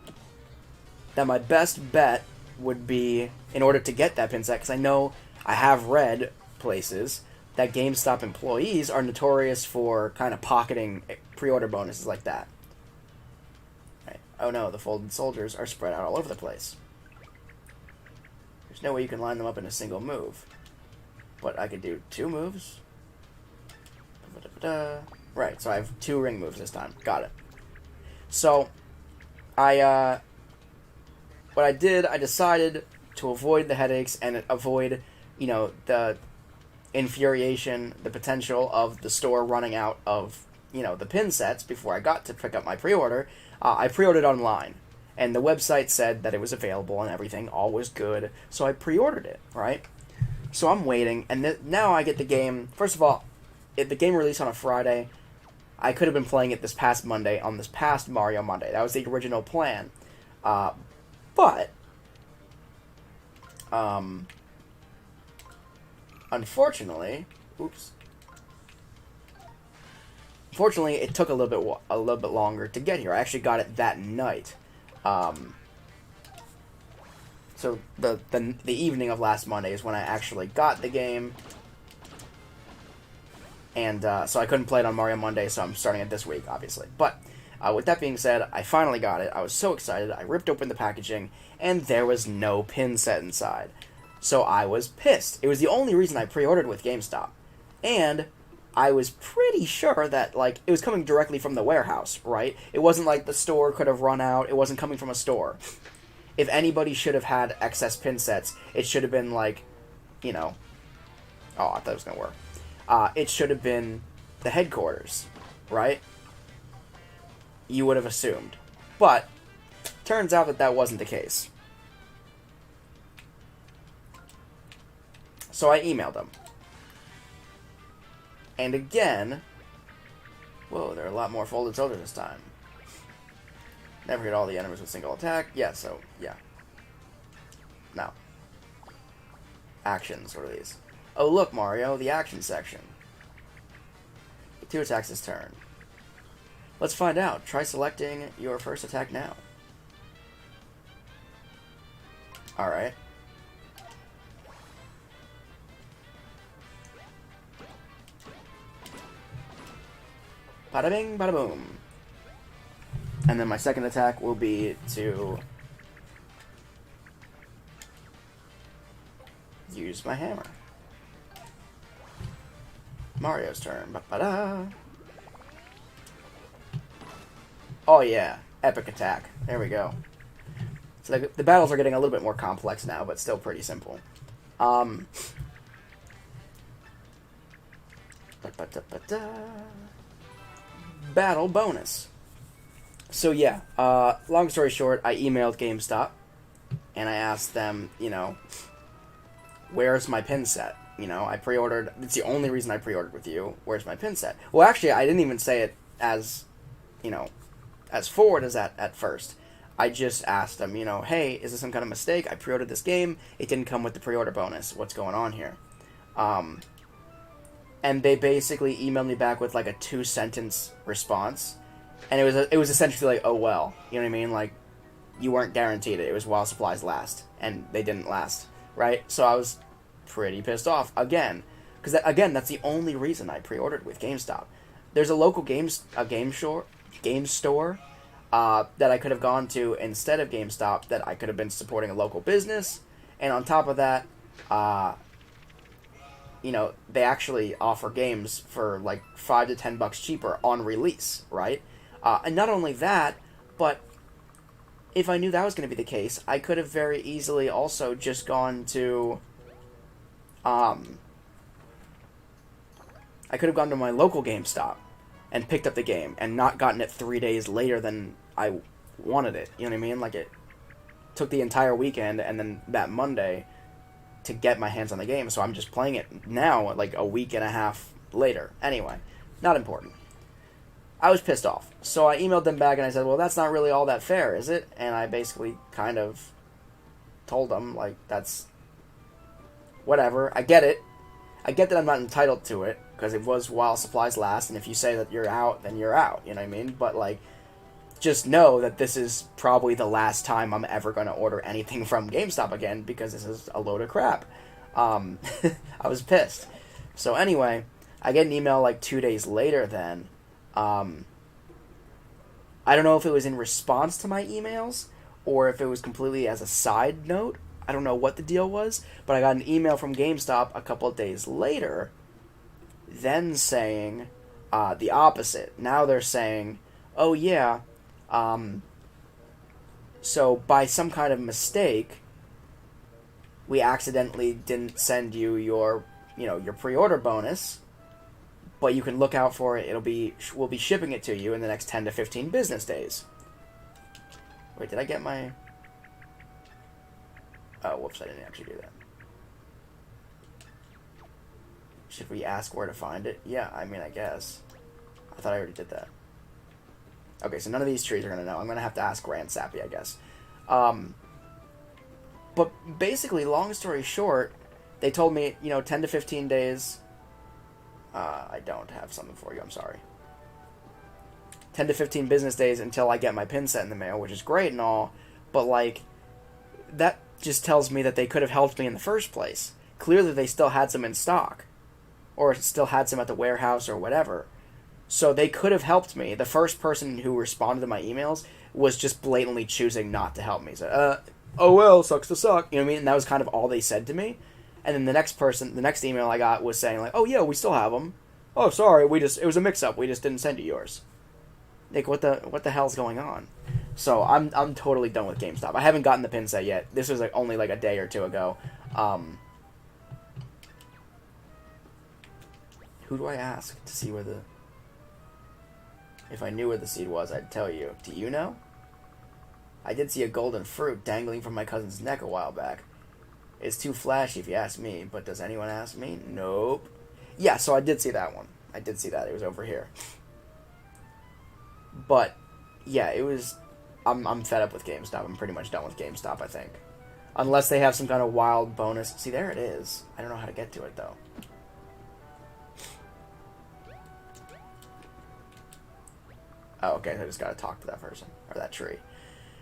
that my best bet would be, in order to get that pin set, because I know I have read places that GameStop employees are notorious for kind of pocketing pre-order bonuses like that. Right. Oh no, the folded soldiers are spread out all over the place. There's no way you can line them up in a single move. But I could do 2 moves. Right, so I have 2 ring moves this time. Got it. So, what I did, I decided to avoid the headaches and avoid, the infuriation, the potential of the store running out of, the pin sets before I got to pick up my pre-order. I pre-ordered online, and the website said that it was available and everything, all was good, so I pre-ordered it, right? So I'm waiting, and now I get the game. First of all, the game released on a Friday. I could have been playing it this past Monday, on this past Mario Monday. That was the original plan. But, unfortunately, it took a little bit longer to get here. I actually got it that night. So the evening of last Monday is when I actually got the game. And so I couldn't play it on Mario Monday, so I'm starting it this week, obviously. But with that being said, I finally got it. I was so excited. I ripped open the packaging, and there was no pin set inside. So I was pissed. It was the only reason I pre-ordered with GameStop. And I was pretty sure that, it was coming directly from the warehouse, right? It wasn't like the store could have run out. It wasn't coming from a store. If anybody should have had excess pin sets, it should have been, oh, I thought it was going to work. It should have been the headquarters, right? You would have assumed. But, turns out that wasn't the case. So I emailed them. And again, whoa, there are a lot more folded soldiers this time. Never hit all the enemies with single attack. Yeah, so, yeah. Now. Actions, what are these? Oh, look, Mario, the action section. 2 attacks this turn. Let's find out. Try selecting your first attack now. Alright. Bada bing, bada boom. And then my second attack will be to use my hammer. Mario's turn. Ba-ba-da. Oh yeah, epic attack. There we go. So the battles are getting a little bit more complex now, but still pretty simple. Battle bonus. So yeah, long story short, I emailed GameStop, and I asked them, where's my pin set? I pre-ordered, it's the only reason I pre-ordered with you, where's my pin set? Well, actually, I didn't even say it as, as forward as that at first. I just asked them, hey, is this some kind of mistake? I pre-ordered this game, it didn't come with the pre-order bonus. What's going on here? And they basically emailed me back with, a 2-sentence response. And it was essentially oh well, you know what I mean? You weren't guaranteed it. It was while supplies last, and they didn't last, right? So I was pretty pissed off again, because that's the only reason I pre-ordered with GameStop. There's a local game store that I could have gone to instead of GameStop. That I could have been supporting a local business, and on top of that, they actually offer games for $5 to $10 cheaper on release, right? And not only that, but if I knew that was going to be the case, I could have very easily also just gone to, I could have gone to my local GameStop and picked up the game and not gotten it 3 days later than I wanted it. You know what I mean? It took the entire weekend and then that Monday to get my hands on the game, so I'm just playing it now, a week and a half later. Anyway, not important. I was pissed off. So I emailed them back and I said, well, that's not really all that fair, is it? And I basically kind of told them, that's whatever. I get it. I get that I'm not entitled to it, because it was while supplies last, and if you say that you're out, then you're out, you know what I mean? But, just know that this is probably the last time I'm ever going to order anything from GameStop again, because this is a load of crap. I was pissed. So anyway, I get an email 2 days later then. I don't know if it was in response to my emails, or if it was completely as a side note. I don't know what the deal was, but I got an email from GameStop a couple of days later, then saying, the opposite. Now they're saying, oh yeah, so by some kind of mistake, we accidentally didn't send you your pre-order bonus, but you can look out for it. We'll be shipping it to you in the next 10 to 15 business days. Wait, did I get my... Oh, whoops, I didn't actually do that. Should we ask where to find it? Yeah, I mean, I guess. I thought I already did that. Okay, so none of these trees are going to know. I'm going to have to ask Grand Sappy, I guess. But basically, long story short, they told me, 10 to 15 days... I don't have something for you, I'm sorry. 10 to 15 business days until I get my pin set in the mail, which is great and all, but, that just tells me that they could have helped me in the first place. Clearly, they still had some in stock. Or still had some at the warehouse or whatever. So they could have helped me. The first person who responded to my emails was just blatantly choosing not to help me. So, oh well, sucks to suck. You know what I mean? And that was kind of all they said to me. And then the next email I got was saying, oh yeah, we still have them. Oh, sorry, it was a mix-up. We just didn't send you yours. What the hell's going on? So I'm totally done with GameStop. I haven't gotten the pin set yet. This was only a day or two ago. Who do I ask to see where the... If I knew where the seed was, I'd tell you. Do you know? I did see a golden fruit dangling from my cousin's neck a while back. It's too flashy if you ask me, but does anyone ask me? Nope. Yeah, so I did see that one. I did see that. It was over here. But, yeah, it was... I'm fed up with GameStop. I'm pretty much done with GameStop, I think. Unless they have some kind of wild bonus. See, there it is. I don't know how to get to it, though. Oh, okay, I just gotta talk to that person. Or that tree.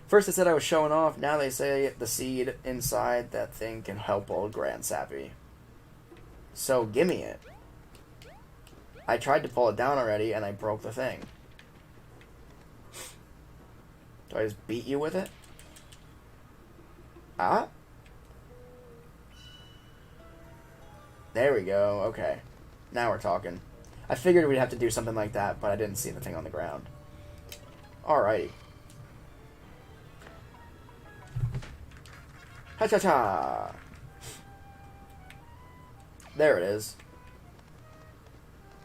First they said I was showing off. Now they say the seed inside that thing can help old Grand Sappy. So, gimme it. I tried to pull it down already, and I broke the thing. Do I just beat you with it? Ah? There we go, okay. Now we're talking. I figured we'd have to do something like that, but I didn't see the thing on the ground. Alrighty. Ha-cha-cha! There it is.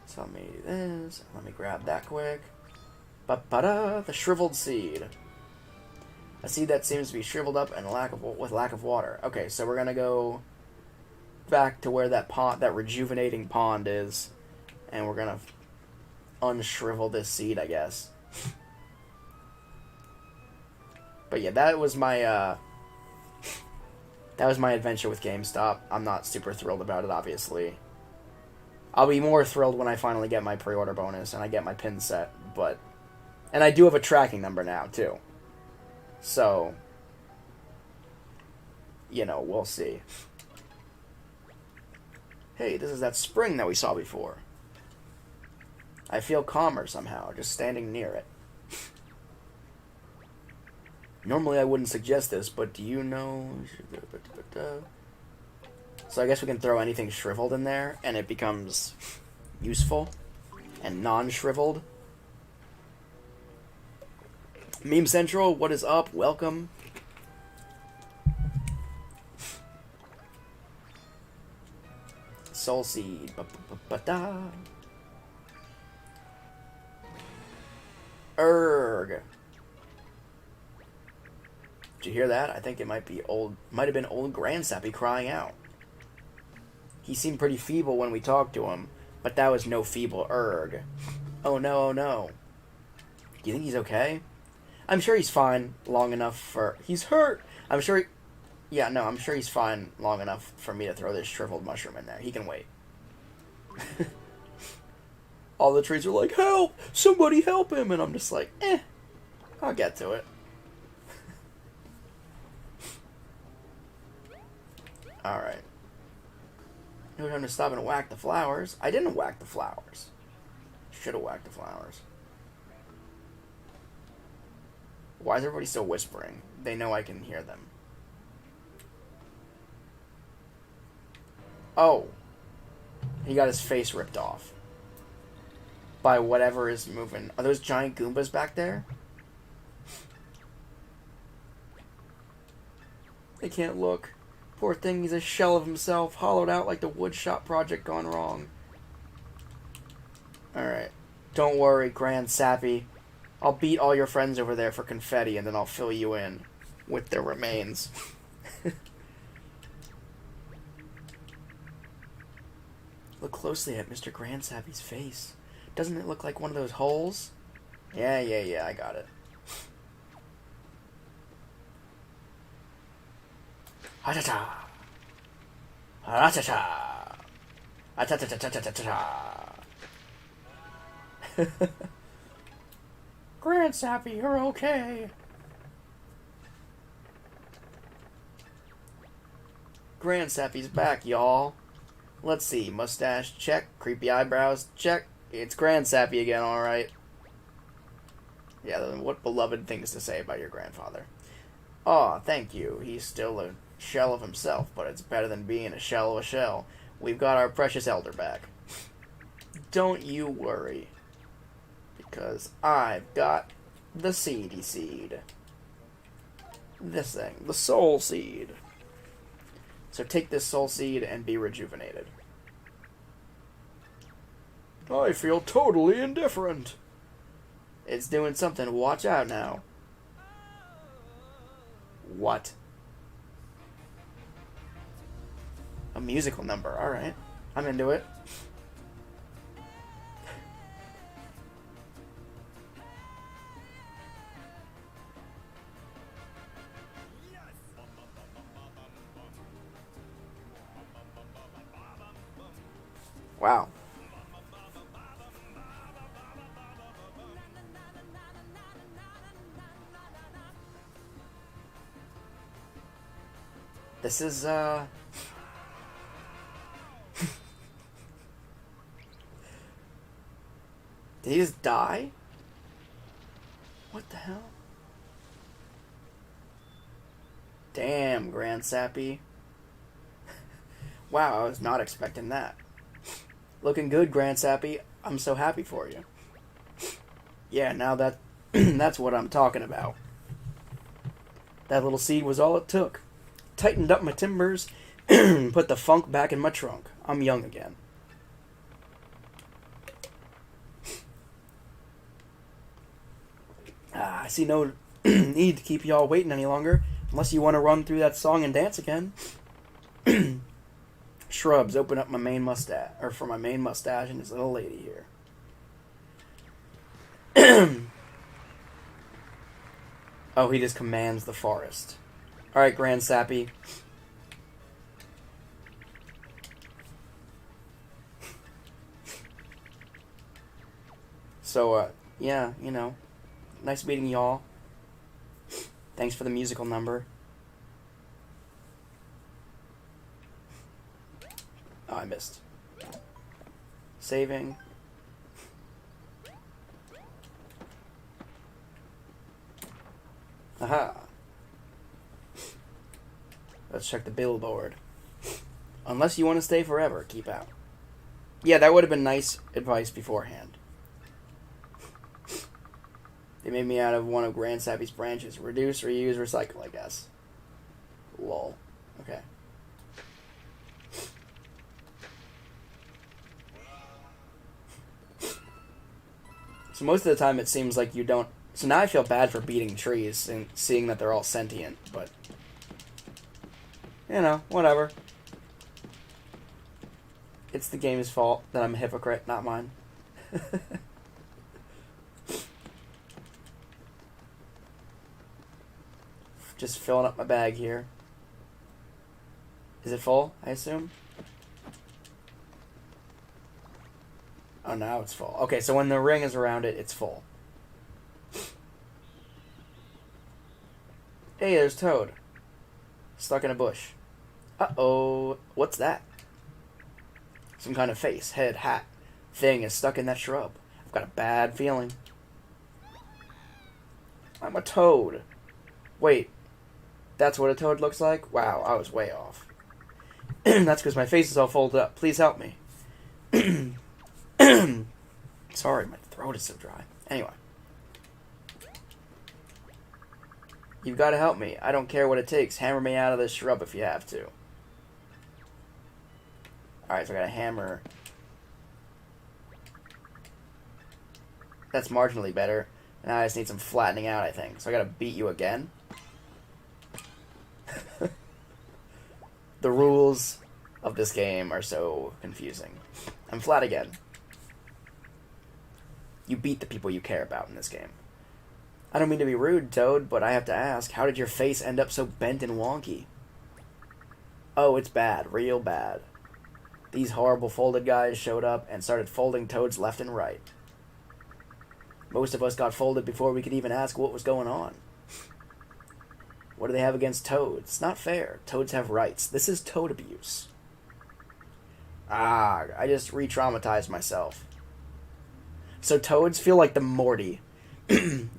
So let me do this. Let me grab that quick. Ba-ba-da! The shriveled seed. A seed that seems to be shriveled up and with lack of water. Okay, so we're gonna go back to where that pond, that rejuvenating pond is, and we're gonna unshrivel this seed, I guess. But yeah, that was my adventure with GameStop. I'm not super thrilled about it, obviously. I'll be more thrilled when I finally get my pre-order bonus and I get my pin set, but... And I do have a tracking number now, too. So... we'll see. Hey, this is that spring that we saw before. I feel calmer somehow, just standing near it. Normally I wouldn't suggest this, but do you know... So I guess we can throw anything shriveled in there, and it becomes useful and non-shriveled. Meme Central, what is up? Welcome. Soul Seed. Ba-ba-ba-da. Erg. Did you hear that? I think it might have been old Grand Sappy crying out. He seemed pretty feeble when we talked to him, but that was no feeble erg. Oh no, oh no. Do you think he's okay? I'm sure he's fine long enough for... He's hurt! I'm sure he's fine long enough for me to throw this shriveled mushroom in there. He can wait. All the trees are like, help! Somebody help him! And I'm just like, I'll get to it. Alright. No time to stop and whack the flowers. I didn't whack the flowers. Should have whacked the flowers. Why is everybody still whispering? They know I can hear them. Oh. He got his face ripped off. by whatever is moving. Are those giant Goombas back there? They can't look. Poor thing, he's a shell of himself, hollowed out like the woodshop project gone wrong. Alright. Don't worry, Grand Sappy. I'll beat all your friends over there for confetti, and then I'll fill you in with their remains. Look closely at Mr. Grand Sappy's face. Doesn't it look like one of those holes? Yeah, I got it. Ha-ta-ta! Ha-ta-ta! Ha-ta-ta-ta-ta-ta-ta-ta! Grand Sappy, you're okay. Grand Sappy's back, y'all. Let's see. Mustache, check. Creepy eyebrows, check. It's Grand Sappy again, alright. Yeah, what beloved things to say about your grandfather. Aw, thank you. He's still a shell of himself, but it's better than being a shell of a shell. We've got our precious elder back. Don't you worry. Because I've got the seedy seed. This thing. The soul seed. So take this soul seed and be rejuvenated. I feel totally indifferent. It's doing something. Watch out now. What? A musical number. Alright. I'm into it. Wow. This is, Did he just die? What the hell? Damn, Grand Sappy. Wow, I was not expecting that. Looking good, Grand Sappy. I'm so happy for you. Yeah, now that that's what I'm talking about. That little seed was all it took. Tightened up my timbers, put the funk back in my trunk. I'm young again. I see no need to keep y'all waiting any longer, unless you want to run through that song and dance again. Shrubs, open up my main mustache, or for my main mustache and this little lady here. Oh, he just commands the forest. Alright, Grand Sappy. So, yeah, you know, nice meeting y'all. Thanks for the musical number. Oh, I missed. Saving. Aha. Let's check the billboard. Unless you want to stay forever, keep out. Yeah, that would have been nice advice beforehand. They made me out of one of Grand Sappy's branches. Reduce, reuse, recycle, I guess. Lol. Okay. So most of the time it seems like you don't... So now I feel bad for beating trees and seeing that they're all sentient, but... You know, whatever. It's the game's fault that I'm a hypocrite, not mine. Just filling up my bag here. Is it full, I assume? Oh, now it's full. Okay, so when the ring is around it, it's full. Hey, there's Toad. Stuck in a bush. Uh-oh. What's that? Some kind of face, head, hat, thing is stuck in that shrub. I've got a bad feeling. I'm a toad. Wait. That's what a toad looks like? Wow, I was way off. That's because my face is all folded up. Please help me. Sorry, my throat is so dry. Anyway. You've got to help me. I don't care what it takes. Hammer me out of this shrub if you have to. Alright, so I got a hammer. That's marginally better. Now I just need some flattening out, I think. So I gotta beat you again. The rules of this game are so confusing. I'm flat again. You beat the people you care about in this game. I don't mean to be rude, Toad, but I have to ask, how did your face end up so bent and wonky? Oh, it's bad. Real bad. These horrible folded guys showed up and started folding Toads left and right. Most of us got folded before we could even ask what was going on. What do they have against Toads? It's not fair. Toads have rights. This is Toad abuse. I just re-traumatized myself. So Toads feel like the Morty.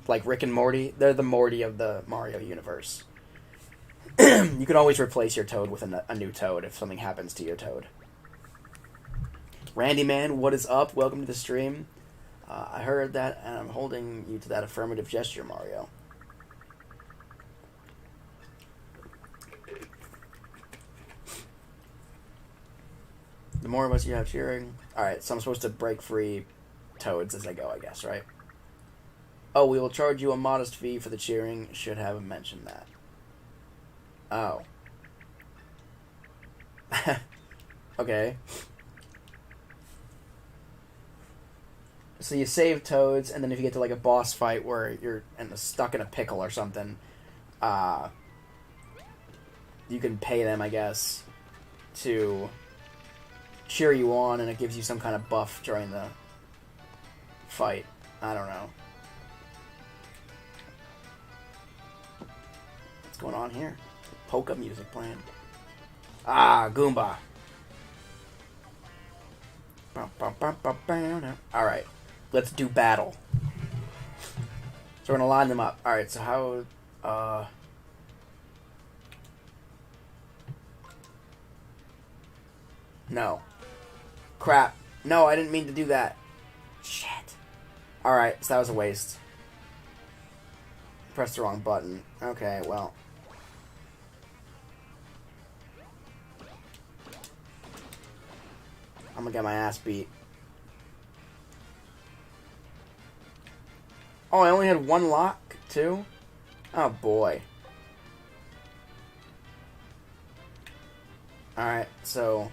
Like Rick and Morty. They're the Morty of the Mario universe. You can always replace your Toad with a new Toad if something happens to your Toad. Randy Man, what is up? Welcome to the stream. I heard that, and I'm holding you to that affirmative gesture, Mario. The more of us you have cheering... Alright, so I'm supposed to break free Toads as I go, I guess, right? Oh, we will charge you a modest fee for the cheering. Should have mentioned that. Oh. Okay. So you save Toads, and then if you get to like a boss fight where you're stuck in a pickle or something, you can pay them, I guess, to cheer you on, and it gives you some kind of buff during the fight. I don't know. What's going on here? Polka music playing. Goomba. Alright. Let's do battle. So we're gonna line them up. Alright, so how... No. Crap. No, I didn't mean to do that. Shit. Alright, so that was a waste. Pressed the wrong button. Okay, well. I'm gonna get my ass beat. Oh, I only had one lock, too? Oh, boy. Alright, so...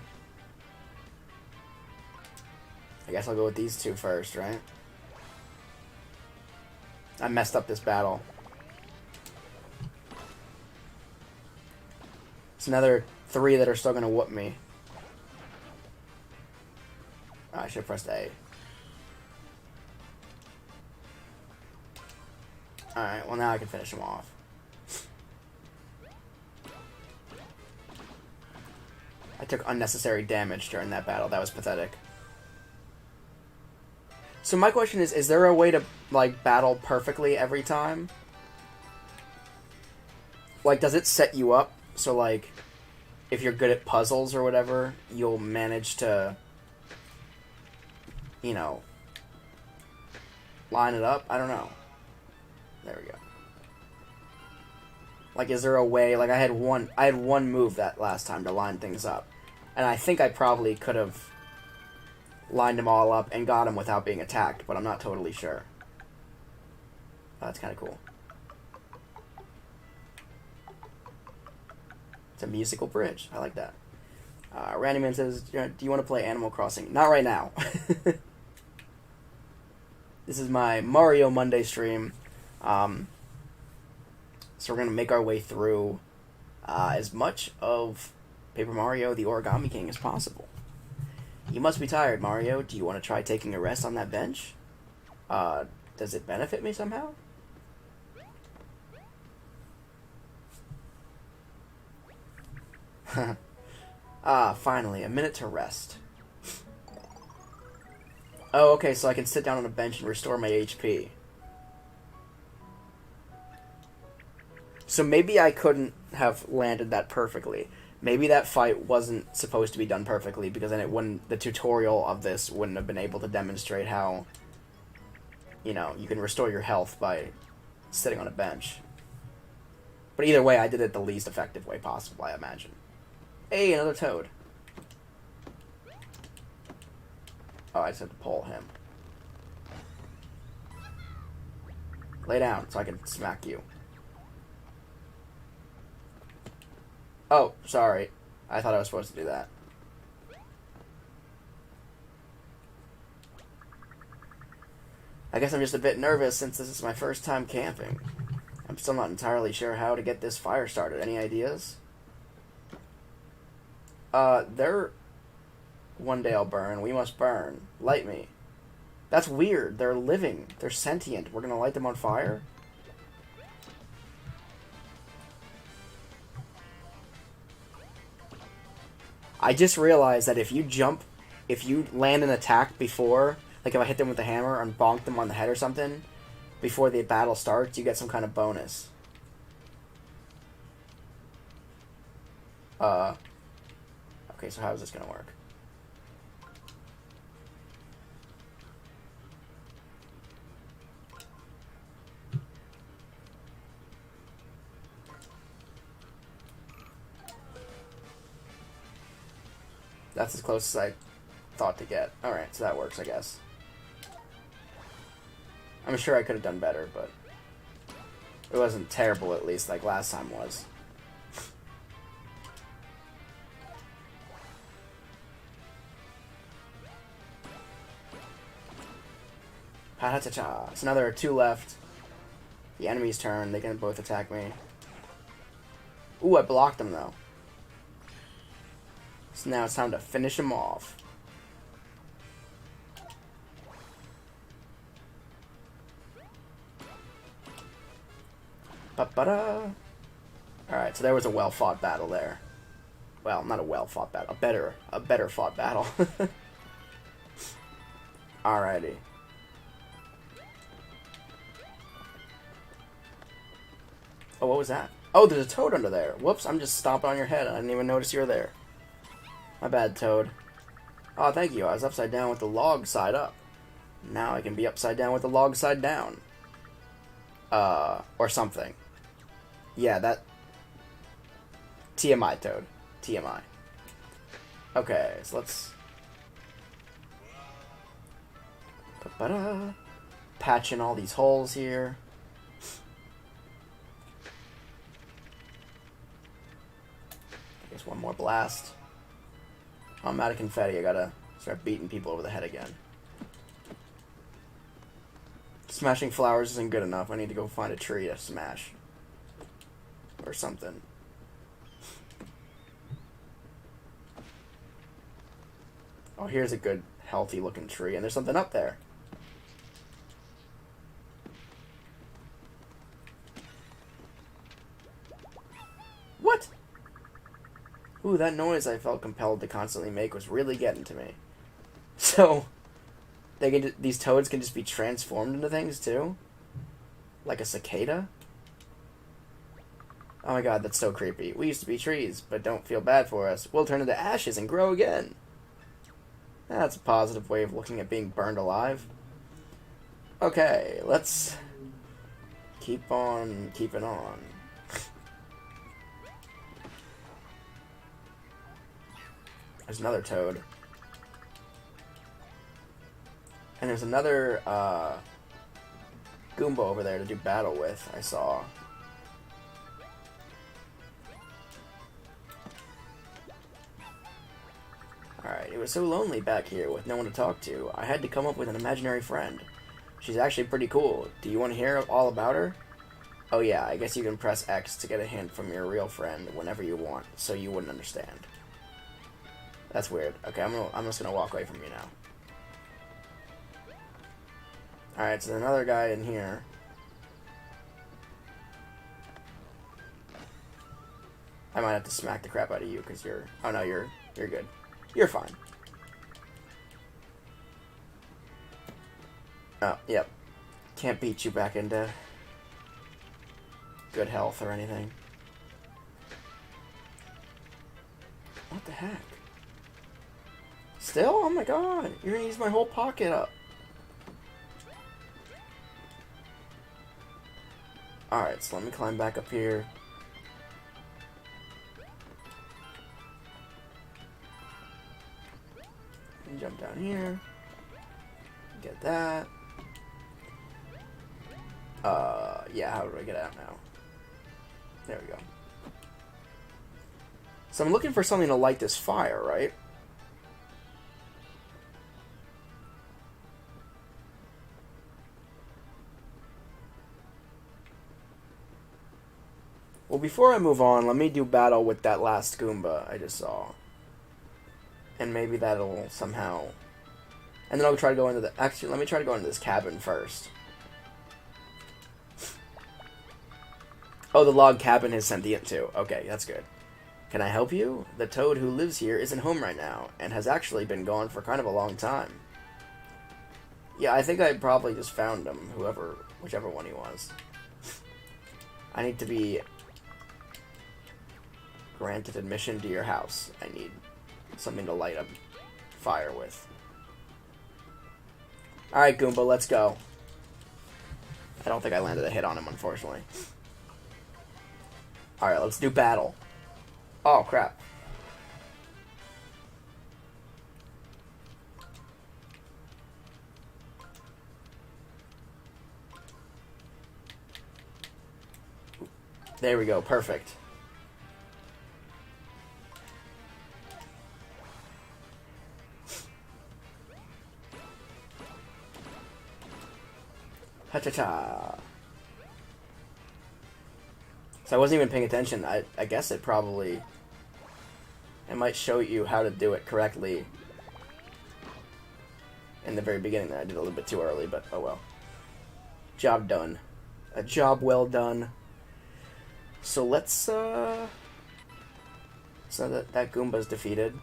I guess I'll go with these two first, right? I messed up this battle. It's another 3 that are still gonna whoop me. Oh, I should have pressed A. Alright, well now I can finish him off. I took unnecessary damage during that battle. That was pathetic. So my question is there a way to, like, battle perfectly every time? Like, does it set you up so, like, if you're good at puzzles or whatever, you'll manage to, you know, line it up? I don't know. There we go. Like, is there a way... Like, I had one move that last time to line things up. And I think I probably could have lined them all up and got them without being attacked, but I'm not totally sure. Oh, that's kind of cool. It's a musical bridge. I like that. Randyman says, do you want to play Animal Crossing? Not right now. This is my Mario Monday stream. So we're going to make our way through as much of Paper Mario the Origami King as possible. You must be tired, Mario. Do you want to try taking a rest on that bench? Does it benefit me somehow? Finally, a minute to rest. Oh, okay, so I can sit down on a bench and restore my HP. So maybe I couldn't have landed that perfectly. Maybe that fight wasn't supposed to be done perfectly, because then the tutorial of this wouldn't have been able to demonstrate how you know, you can restore your health by sitting on a bench. But either way, I did it the least effective way possible, I imagine. Hey, another toad. Oh, I just have to pull him. Lay down so I can smack you. Oh, sorry. I thought I was supposed to do that. I guess I'm just a bit nervous since this is my first time camping. I'm still not entirely sure how to get this fire started. Any ideas? They're... One day I'll burn. We must burn. Light me. That's weird. They're living. They're sentient. We're gonna light them on fire? I just realized that if you land an attack before, like if I hit them with the hammer and bonk them on the head or something, before the battle starts, you get some kind of bonus. Okay, so how is this gonna work? That's as close as I thought to get. Alright, so that works, I guess. I'm sure I could have done better, but it wasn't terrible, at least, like last time was. Ha-ha-cha-cha. So now there are 2 left. The enemy's turn. They can both attack me. Ooh, I blocked them, though. So now it's time to finish him off. Ba-ba-da. Alright, so there was a well-fought battle there. Well, not a well-fought battle. A better fought battle. Alrighty. Oh, what was that? Oh, there's a toad under there. Whoops, I'm just stomping on your head. I didn't even notice you were there. My bad, toad. Oh, thank you. I was upside down with the log side up. Now I can be upside down with the log side down. Or something. Yeah, that... TMI, toad. TMI. Okay, so let's... Ba-ba-da. Patch in all these holes here. I guess one more blast. I'm out of confetti. I gotta start beating people over the head again. Smashing flowers isn't good enough. I need to go find a tree to smash. Or something. Oh, here's a good, healthy looking tree. And there's something up there. What? Ooh, that noise I felt compelled to constantly make was really getting to me. So, these toads can just be transformed into things too? Like a cicada? Oh my god, that's so creepy. We used to be trees, but don't feel bad for us. We'll turn into ashes and grow again. That's a positive way of looking at being burned alive. Okay, let's keep on keeping on. There's another toad. And there's another Goomba over there to do battle with, I saw. Alright, it was so lonely back here with no one to talk to. I had to come up with an imaginary friend. She's actually pretty cool. Do you want to hear all about her? Oh yeah, I guess you can press X to get a hint from your real friend whenever you want, so you wouldn't understand. That's weird. Okay, I'm just gonna walk away from you now. Alright, so there's another guy in here. I might have to smack the crap out of you because you're... Oh no, you're good. You're fine. Oh, yep. Can't beat you back into good health or anything. What the heck? Still? Oh my god! You're gonna use my whole pocket up. Alright, so let me climb back up here. And jump down here. Get that. Yeah, how do I get out now? There we go. So I'm looking for something to light this fire, right? Well, before I move on, let me do battle with that last Goomba I just saw. And maybe that'll somehow... And then I'll try to go into the... Actually, let me try to go into this cabin first. Oh, the log cabin is sentient too. Okay, that's good. Can I help you? The toad who lives here isn't home right now, and has actually been gone for kind of a long time. Yeah, I think I probably just found him, whichever one he was. I need to be granted admission to your house. I need something to light a fire with. Alright, Goomba, let's go. I don't think I landed a hit on him, unfortunately. Alright, let's do battle. Oh, crap. There we go, perfect. Ha-cha-cha. So I wasn't even paying attention. I guess it might show you how to do it correctly in the very beginning. That I did a little bit too early, but oh well. Job done. A job well done. So let's, so that Goomba's defeated.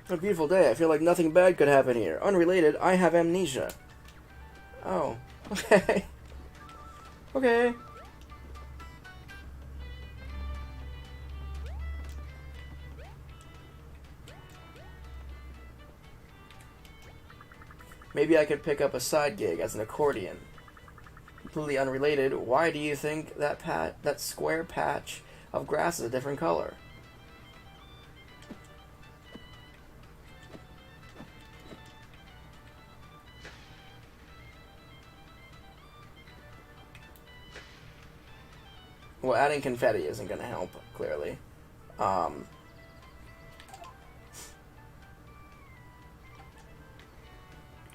A beautiful day. I feel like nothing bad could happen here. Unrelated, I have amnesia. Oh, okay. Okay. Maybe I could pick up a side gig as an accordion. Completely unrelated, why do you think that square patch of grass is a different color? Well, adding confetti isn't going to help, clearly. I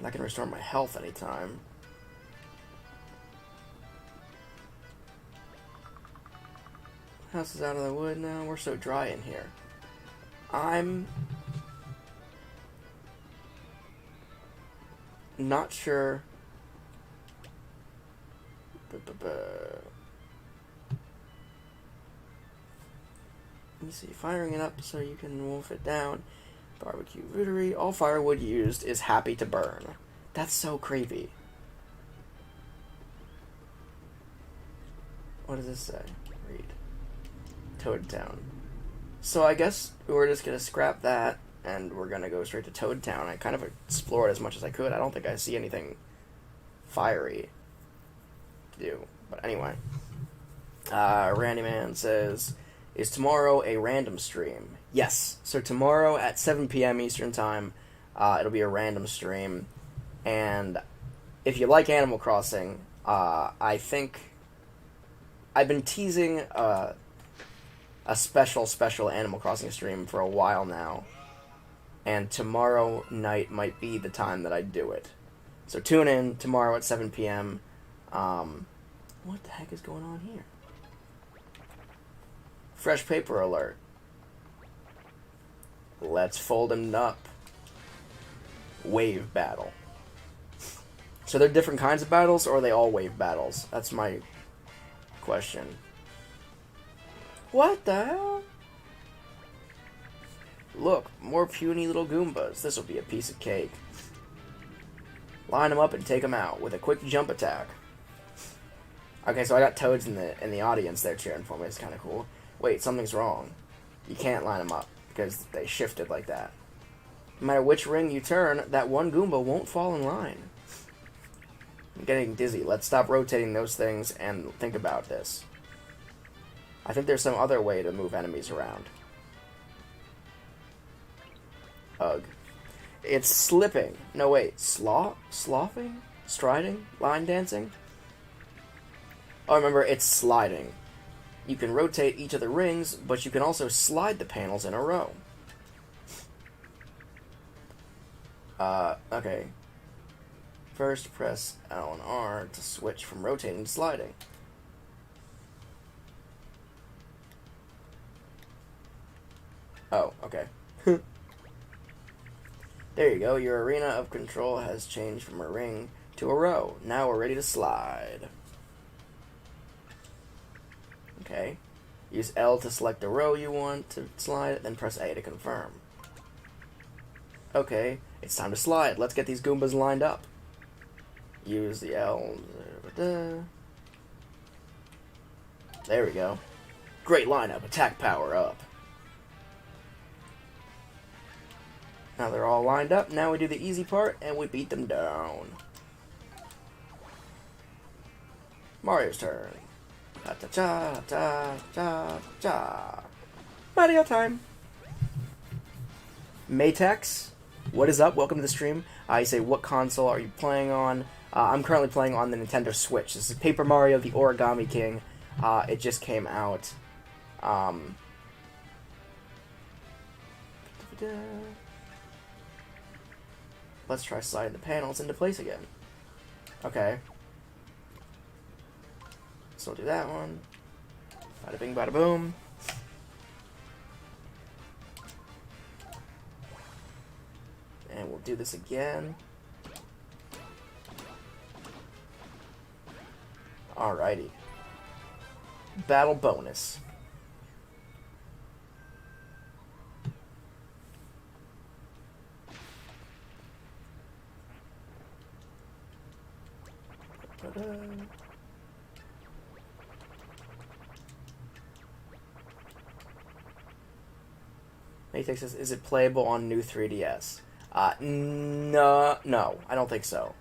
can restore my health anytime. House is out of the wood now. We're so dry in here. I'm not sure. Let me see. Firing it up so you can wolf it down. Barbecue rootery. All firewood used is happy to burn. That's so creepy. What does this say? Read. Toad Town. So I guess we're just gonna scrap that, and we're gonna go straight to Toad Town. I kind of explored as much as I could. I don't think I see anything fiery to do. But anyway. Randy Man says... Is tomorrow a random stream? Yes. So tomorrow at 7 p.m. Eastern Time, it'll be a random stream. And if you like Animal Crossing, I think I've been teasing a special Animal Crossing stream for a while now. And tomorrow night might be the time that I do it. So tune in tomorrow at 7 p.m. What the heck is going on here? Fresh paper alert. Let's fold him up. Wave battle. So they're different kinds of battles, or are they all wave battles? That's my question. What the hell? Look, more puny little Goombas. This will be a piece of cake. Line them up and take them out with a quick jump attack. Okay, so I got toads in the audience there cheering for me. It's kind of cool. Wait, something's wrong. You can't line them up because they shifted like that. No matter which ring you turn, that one Goomba won't fall in line. I'm getting dizzy. Let's stop rotating those things and think about this. I think there's some other way to move enemies around. Ugh. It's slipping. No, wait. Sloughing? Striding? Line dancing? Oh, remember, it's sliding. You can rotate each of the rings, but you can also slide the panels in a row. Okay. First, press L and R to switch from rotating to sliding. Oh, okay. There you go. Your arena of control has changed from a ring to a row. Now we're ready to slide. Okay. Use L to select the row you want to slide, then press A to confirm. Okay, it's time to slide. Let's get these Goombas lined up. Use the L. There we go. Great lineup. Attack power up. Now they're all lined up. Now we do the easy part, and we beat them down. Mario's turn. Ta-ta-cha-ta-cha-cha. Mario time. Matex, what is up? Welcome to the stream. I say, what console are you playing on? I'm currently playing on the Nintendo Switch. This is Paper Mario: The Origami King. It just came out. Let's try sliding the panels into place again. Okay. So we'll do that one. Bada bing, bada boom. And we'll do this again. Alrighty. Battle bonus. Ta-da. Matex says, is it playable on new 3DS? No, I don't think so.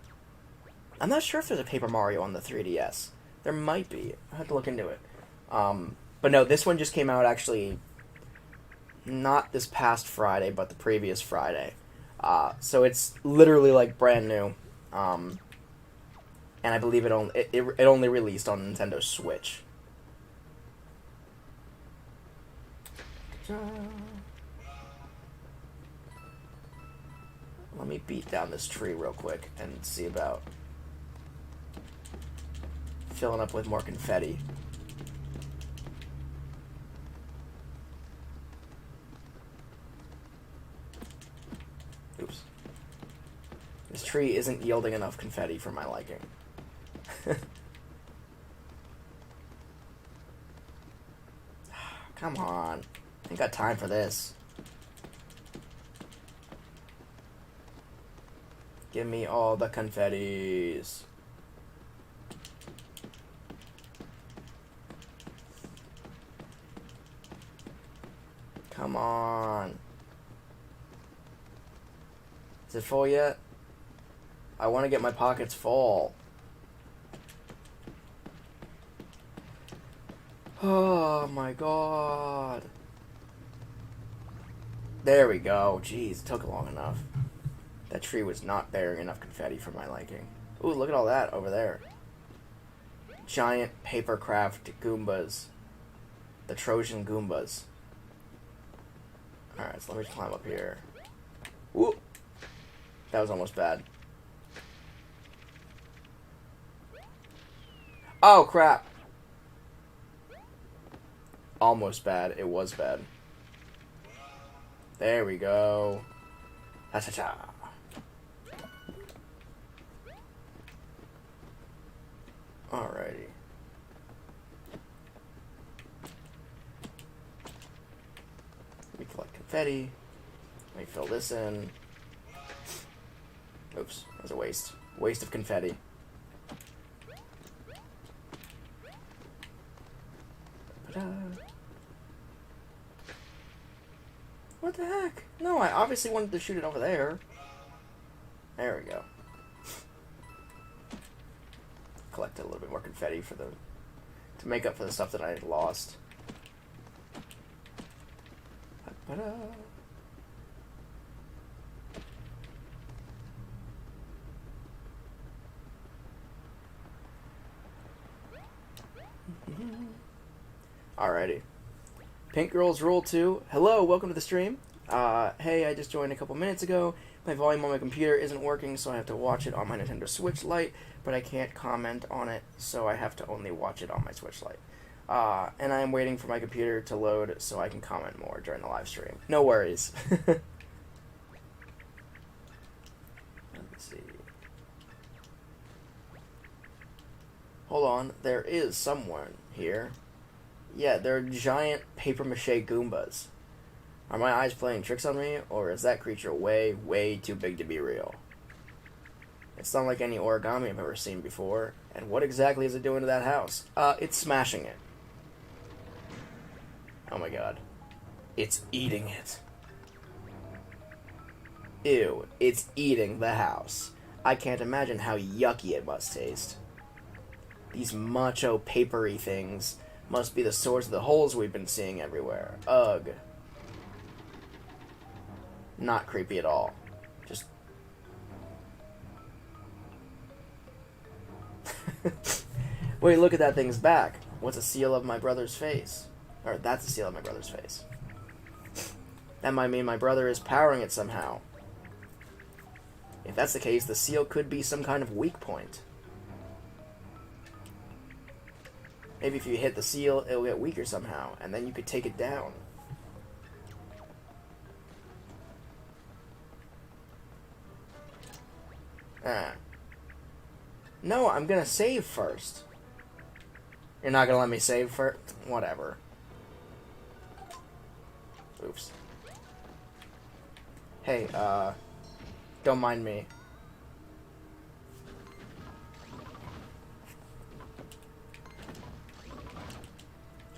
I'm not sure if there's a Paper Mario on the 3DS. There might be. I have to look into it. But no, this one just came out actually not this past Friday, but the previous Friday. So it's literally like brand new. And I believe it only released on Nintendo Switch. Let me beat down this tree real quick and see about filling up with more confetti. Oops. This tree isn't yielding enough confetti for my liking. Come on. I ain't got time for this. Give me all the confettis. Come on. Is it full yet? I want to get my pockets full. Oh my god. There we go. Jeez, it took long enough. That tree was not bearing enough confetti for my liking. Ooh, look at all that over there. Giant paper craft Goombas. The Trojan Goombas. Alright, so let me just climb up here. Ooh! That was almost bad. Oh, crap! Almost bad. It was bad. There we go. Ta-ta-ta. Alrighty. Let me collect confetti. Let me fill this in. Oops, that was a waste. Waste of confetti. Ta-da. What the heck? No, I obviously wanted to shoot it over there. There we go. Collected a little bit more confetti for to make up for the stuff that I had lost. Ta-da. Alrighty. Pink Girls Rule 2. Hello, welcome to the stream. Hey, I just joined a couple minutes ago. My volume on my computer isn't working, so I have to watch it on my Nintendo Switch Lite, but I can't comment on it, so I have to only watch it on my Switch Lite. And I am waiting for my computer to load so I can comment more during the live stream. No worries. Let's see. Hold on, there is someone here. Yeah, they're giant papier-mâché Goombas. Are my eyes playing tricks on me, or is that creature way, way too big to be real? It's not like any origami I've ever seen before. And what exactly is it doing to that house? It's smashing it. Oh my god. It's eating it. Ew, it's eating the house. I can't imagine how yucky it must taste. These macho papery things must be the source of the holes we've been seeing everywhere. Ugh. Not creepy at all. Just... Wait, look at that thing's back. What's a seal of my brother's face? Or, that's a seal of my brother's face. That might mean my brother is powering it somehow. If that's the case, the seal could be some kind of weak point. Maybe if you hit the seal, it'll get weaker somehow, and then you could take it down. No, I'm gonna save first. You're not gonna let me save first? Whatever. Oops. Hey, don't mind me.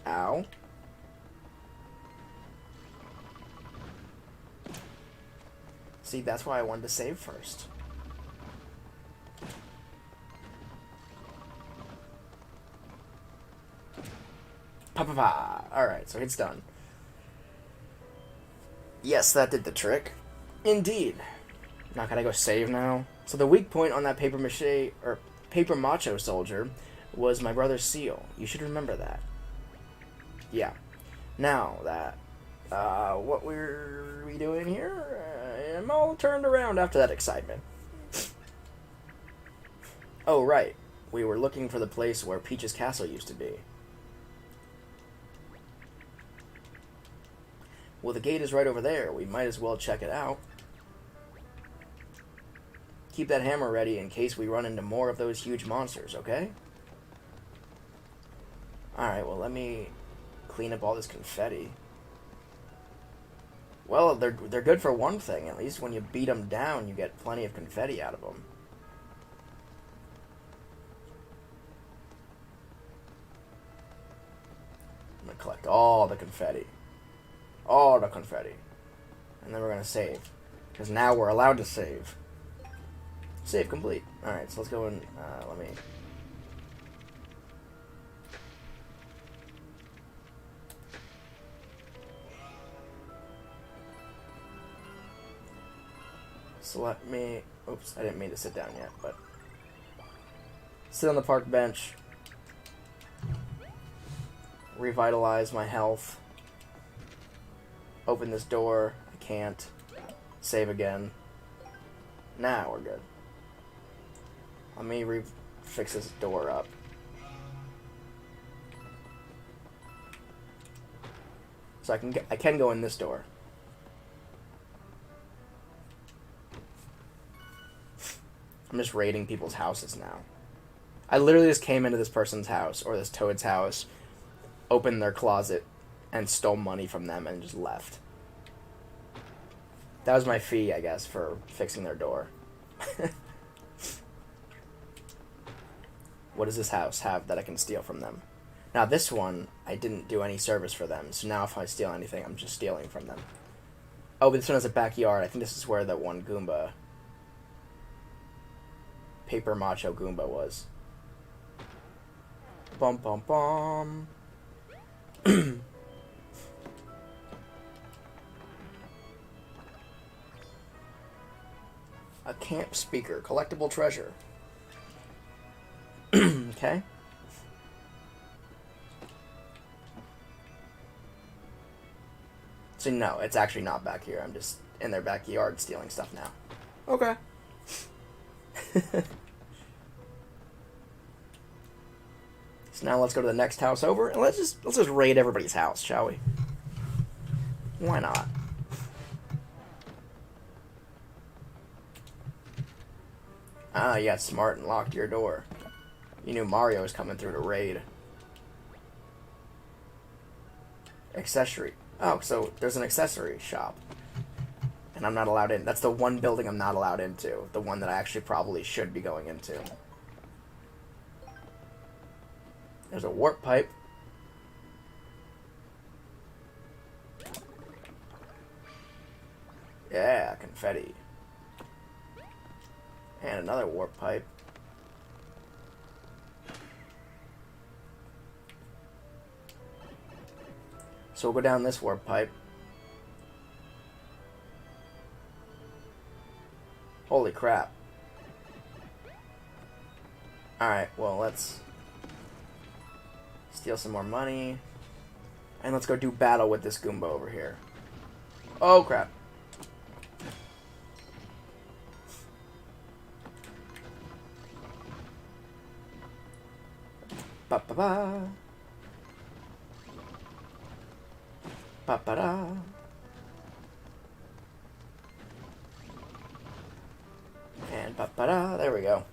Ow. See, that's why I wanted to save first. Pa-pa-pa. Alright, so it's done. Yes, that did the trick. Indeed. Now, can I go save now? So the weak point on that papier-mâché, or paper macho soldier, was my brother's seal. You should remember that. Yeah. Now that, what were we doing here? I'm all turned around after that excitement. Oh, right. We were looking for the place where Peach's castle used to be. Well, the gate is right over there. We might as well check it out. Keep that hammer ready in case we run into more of those huge monsters, okay? Alright, well, let me clean up all this confetti. Well, they're good for one thing. At least when you beat them down, you get plenty of confetti out of them. I'm going to collect all the confetti. All the confetti. And then we're going to save. Because now we're allowed to save. Save complete. Alright, so let's go and, let me... So let me... Oops, I didn't mean to sit down yet, but... Sit on the park bench. Revitalize my health. Open this door. I can't. Save again. Now we're good. Let me fix this door up. So I can go in this door. I'm just raiding people's houses now. I literally just came into this person's house, or this toad's house, opened their closet, and stole money from them and just left. That was my fee, I guess, for fixing their door. What does this house have that I can steal from them? Now, this one, I didn't do any service for them, so now if I steal anything, I'm just stealing from them. Oh, but this one has a backyard. I think this is where that one Goomba, Paper Macho Goomba, was. Bum bum bum. A camp speaker. Collectible treasure. Okay. So no, it's actually not back here. I'm just in their backyard stealing stuff now. Okay. So now let's go to the next house over and let's just raid everybody's house, shall we? Why not? Ah, you got smart and locked your door. You knew Mario was coming through to raid. Accessory. Oh, so there's an accessory shop. And I'm not allowed in. That's the one building I'm not allowed into. The one that I actually probably should be going into. There's a warp pipe. Yeah, confetti. And another warp pipe. So we'll go down this warp pipe. Holy crap. Alright, well, let's steal some more money. And let's go do battle with this Goomba over here. Oh, crap. Ba-ba-ba. Ba-ba-da. And ba-ba-da. There we go.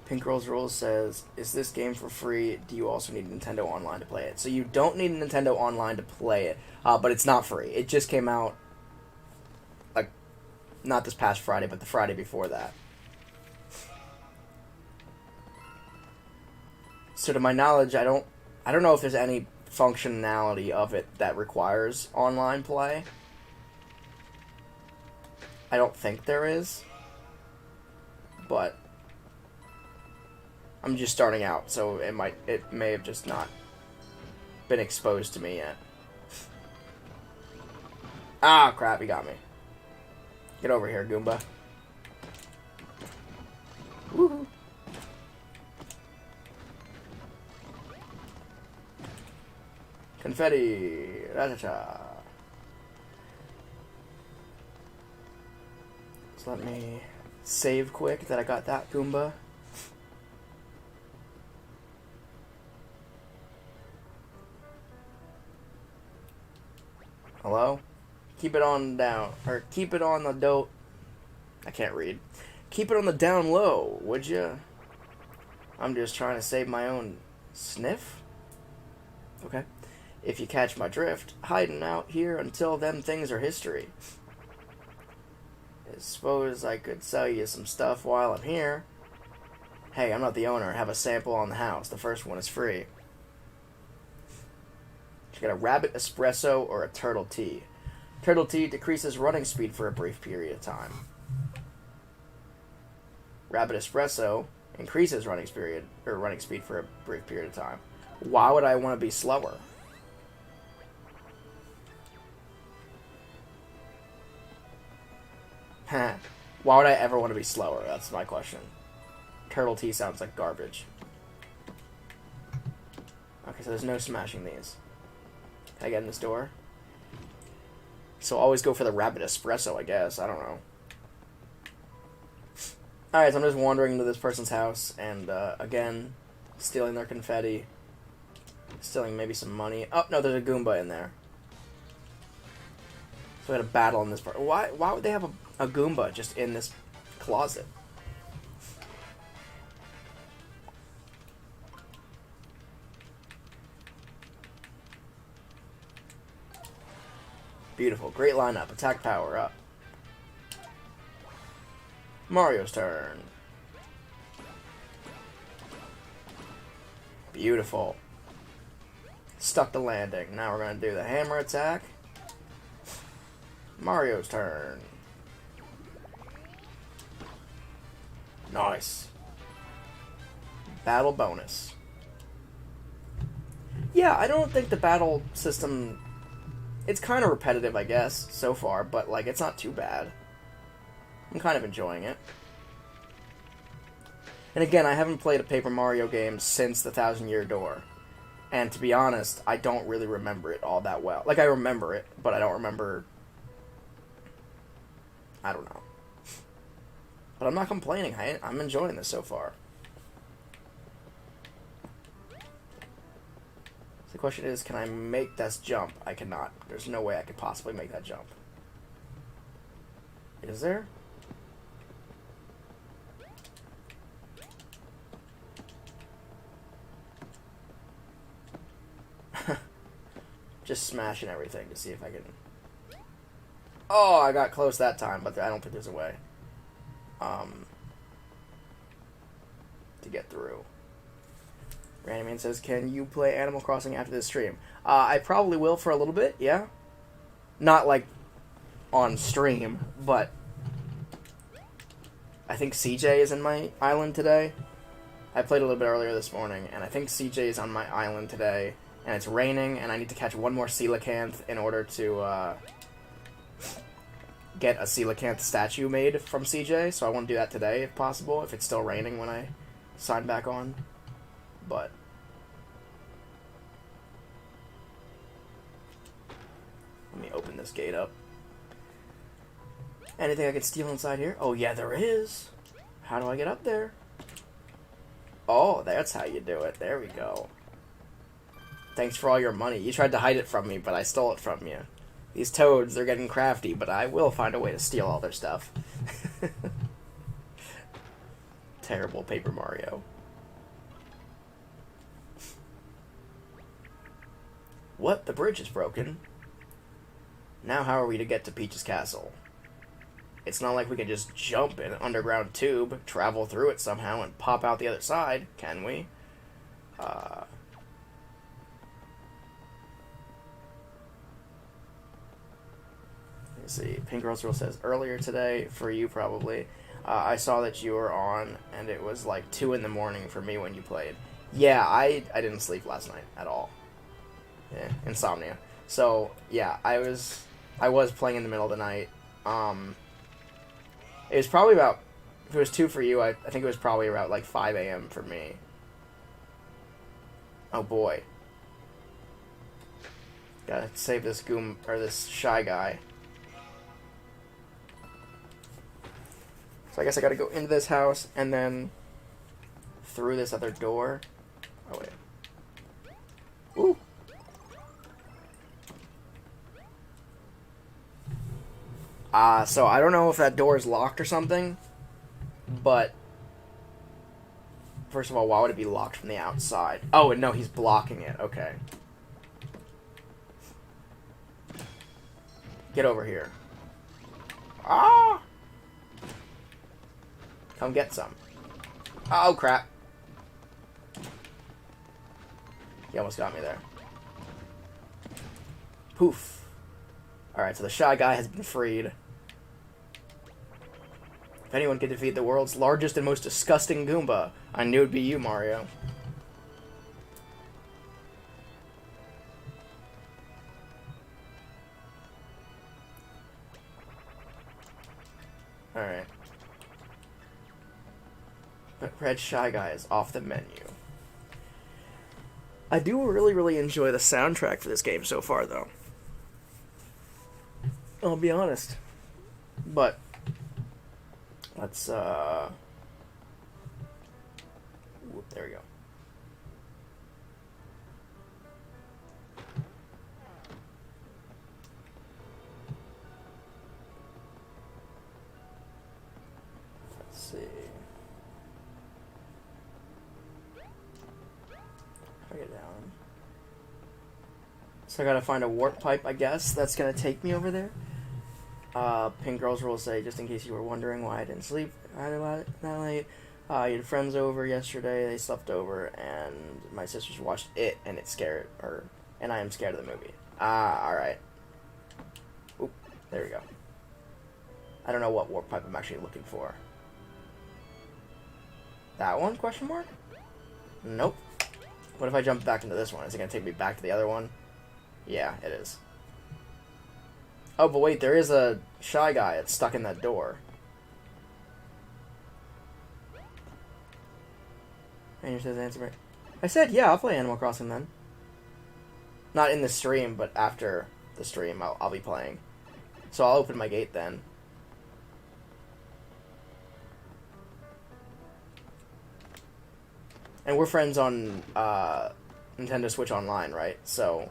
Pink Girls Rules says, is this game for free? Do you also need Nintendo Online to play it? So you don't need Nintendo Online to play it, but it's not free. It just came out, like, not this past Friday, but the Friday before that. So to my knowledge, I don't know if there's any functionality of it that requires online play. I don't think there is. But I'm just starting out, so it may have just not been exposed to me yet. Ah, crap, he got me. Get over here, Goomba. Woohoo. Confetti. Ra-ta-ta. So let me save quick that I got that Goomba. Hello? Keep it on down. Or keep it on the I can't read. Keep it on the down low, would ya? I'm just trying to save my own sniff? Okay. If you catch my drift, hiding out here until them things are history. I suppose I could sell you some stuff while I'm here. Hey, I'm not the owner. Have a sample on the house. The first one is free. You got a rabbit espresso or a turtle tea. Turtle tea decreases running speed for a brief period of time. Rabbit espresso increases running speed for a brief period of time. Why would I want to be slower? Why would I ever want to be slower? That's my question. Turtle tea sounds like garbage. Okay, so there's no smashing these. Can I get in this door? So always go for the rabbit espresso, I guess. I don't know. Alright, so I'm just wandering into this person's house, and, again, stealing their confetti. Stealing maybe some money. Oh, no, there's a Goomba in there. So we had a battle in this part. Why would they have a Goomba just in this closet? Beautiful. Great lineup. Attack power up. Mario's turn. Beautiful. Stuck the landing. Now we're going to do the hammer attack. Mario's turn. Nice. Battle bonus. Yeah, I don't think the battle system... It's kind of repetitive, I guess, so far, but, like, it's not too bad. I'm kind of enjoying it. And again, I haven't played a Paper Mario game since the Thousand Year Door. And to be honest, I don't really remember it all that well. Like, I remember it, but I don't remember... I don't know. But I'm not complaining. I'm enjoying this so far. The question is, can I make this jump? I cannot. There's no way I could possibly make that jump. Is there? Just smashing everything to see if I can... Oh, I got close that time, but I don't think there's a way. To get through. Randyman says, can you play Animal Crossing after this stream? I probably will for a little bit, yeah. Not, like, on stream, but... I think CJ is in my island today. I played a little bit earlier this morning, and I think CJ is on my island today, and it's raining, and I need to catch one more coelacanth in order to, get a coelacanth statue made from CJ, so I want to do that today, if possible, if it's still raining when I sign back on. But... let me open this gate up. Anything I can steal inside here? Oh, yeah, there is. How do I get up there? Oh, that's how you do it. There we go. Thanks for all your money. You tried to hide it from me, but I stole it from you. These toads, they're getting crafty, but I will find a way to steal all their stuff. Terrible Paper Mario. What? The bridge is broken? Now how are we to get to Peach's castle? It's not like we can just jump in an underground tube, travel through it somehow, and pop out the other side, can we? Let's see. Pink Girls Girl says, earlier today, for you probably, I saw that you were on, and it was like 2 in the morning for me when you played. Yeah, I didn't sleep last night at all. Yeah, insomnia. So, yeah, I was playing in the middle of the night. It was probably about, if it was 2 for you, I think it was probably about like 5 a.m. for me. Oh boy. Gotta save this this shy guy. So I guess I gotta go into this house and then through this other door. Oh wait. Ooh. So I don't know if that door is locked or something, but first of all, why would it be locked from the outside? Oh, no, he's blocking it. Okay. Get over here. Ah! Come get some. Oh, crap. He almost got me there. Poof. Alright, so the shy guy has been freed. If anyone could defeat the world's largest and most disgusting Goomba, I knew it'd be you, Mario. Alright. But Red Shy Guy is off the menu. I do really, really enjoy the soundtrack for this game so far, though. I'll be honest. But let's whoop, there we go. Let's see. I get down. So I gotta find a warp pipe, I guess. That's gonna take me over there. Pink Girls will say, just in case you were wondering why I didn't sleep that late, you had friends over yesterday, they slept over, and my sisters watched it, and it scared her, and I am scared of the movie. Alright. Oop. There we go. I don't know what warp pipe I'm actually looking for. That one? Question mark? Nope. What if I jump back into this one? Is it going to take me back to the other one? Yeah, it is. Oh, but wait, there is a shy guy that's stuck in that door. Ranger says answer me. I said, yeah, I'll play Animal Crossing then. Not in the stream, but after the stream, I'll be playing. So I'll open my gate then. And we're friends on Nintendo Switch Online, right? So,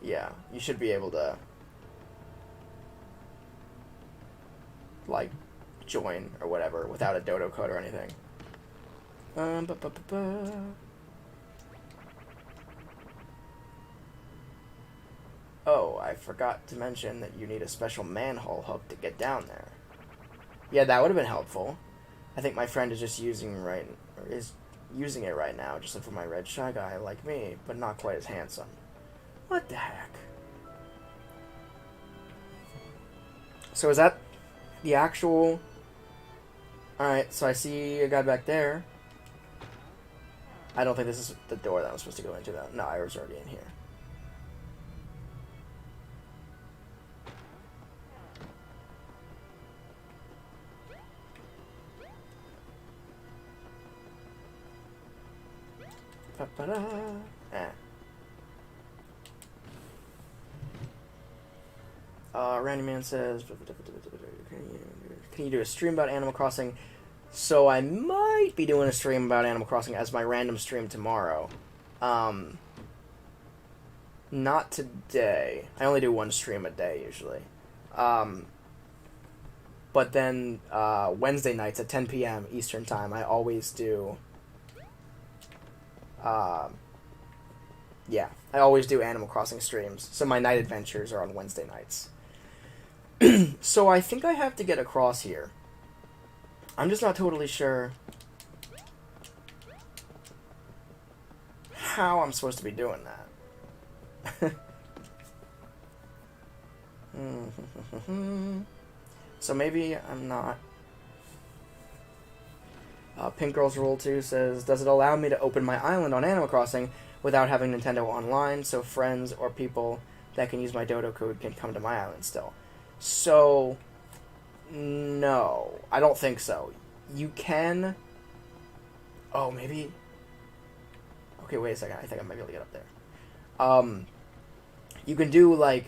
yeah, you should be able to, like, join or whatever without a dodo code or anything. Oh, I forgot to mention that you need a special manhole hook to get down there. Yeah, that would have been helpful. I think my friend is just using it right now, just for my red shy guy like me, but not quite as handsome. What the heck? So is that the actual... Alright, so I see a guy back there. I don't think this is the door that I'm supposed to go into, though. No, I was already in here. Randy Man says, can you do a stream about Animal Crossing? So I might be doing a stream about Animal Crossing as my random stream tomorrow. Not today. I only do one stream a day usually. But then Wednesday nights at 10 p.m. Eastern Time, I always do... yeah, I always do Animal Crossing streams. So my night adventures are on Wednesday nights. So I think I have to get across here. I'm just not totally sure how I'm supposed to be doing that. So maybe I'm not. Pink Girls Rule 2 says, does it allow me to open my island on Animal Crossing without having Nintendo Online, so friends or people that can use my dodo code can come to my island still? So, no, I don't think so. You can... Oh, maybe... Okay, wait a second. I think I might be able to get up there. You can do, like,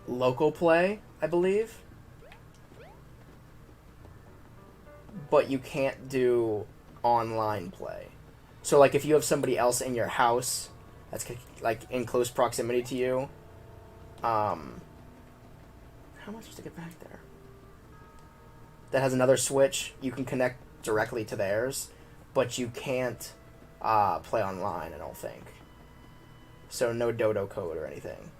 local play, I believe. But you can't do online play. So, like, if you have somebody else in your house that's, like, in close proximity to you, how am I supposed to get back there? That has another Switch, you can connect directly to theirs, but you can't play online, I don't think. So no dodo code or anything.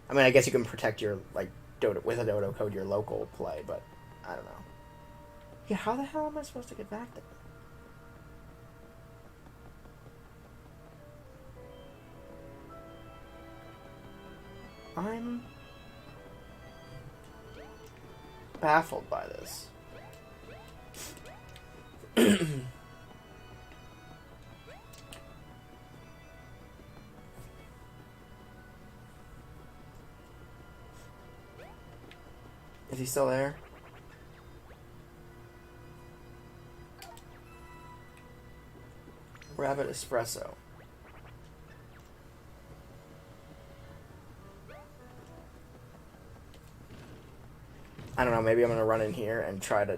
I mean, I guess you can protect your, like, dodo with a dodo code, your local play, but I don't know. Yeah, how the hell am I supposed to get back there? I'm baffled by this. Is he still there? Rabbit espresso. I don't know, maybe I'm going to run in here and try to...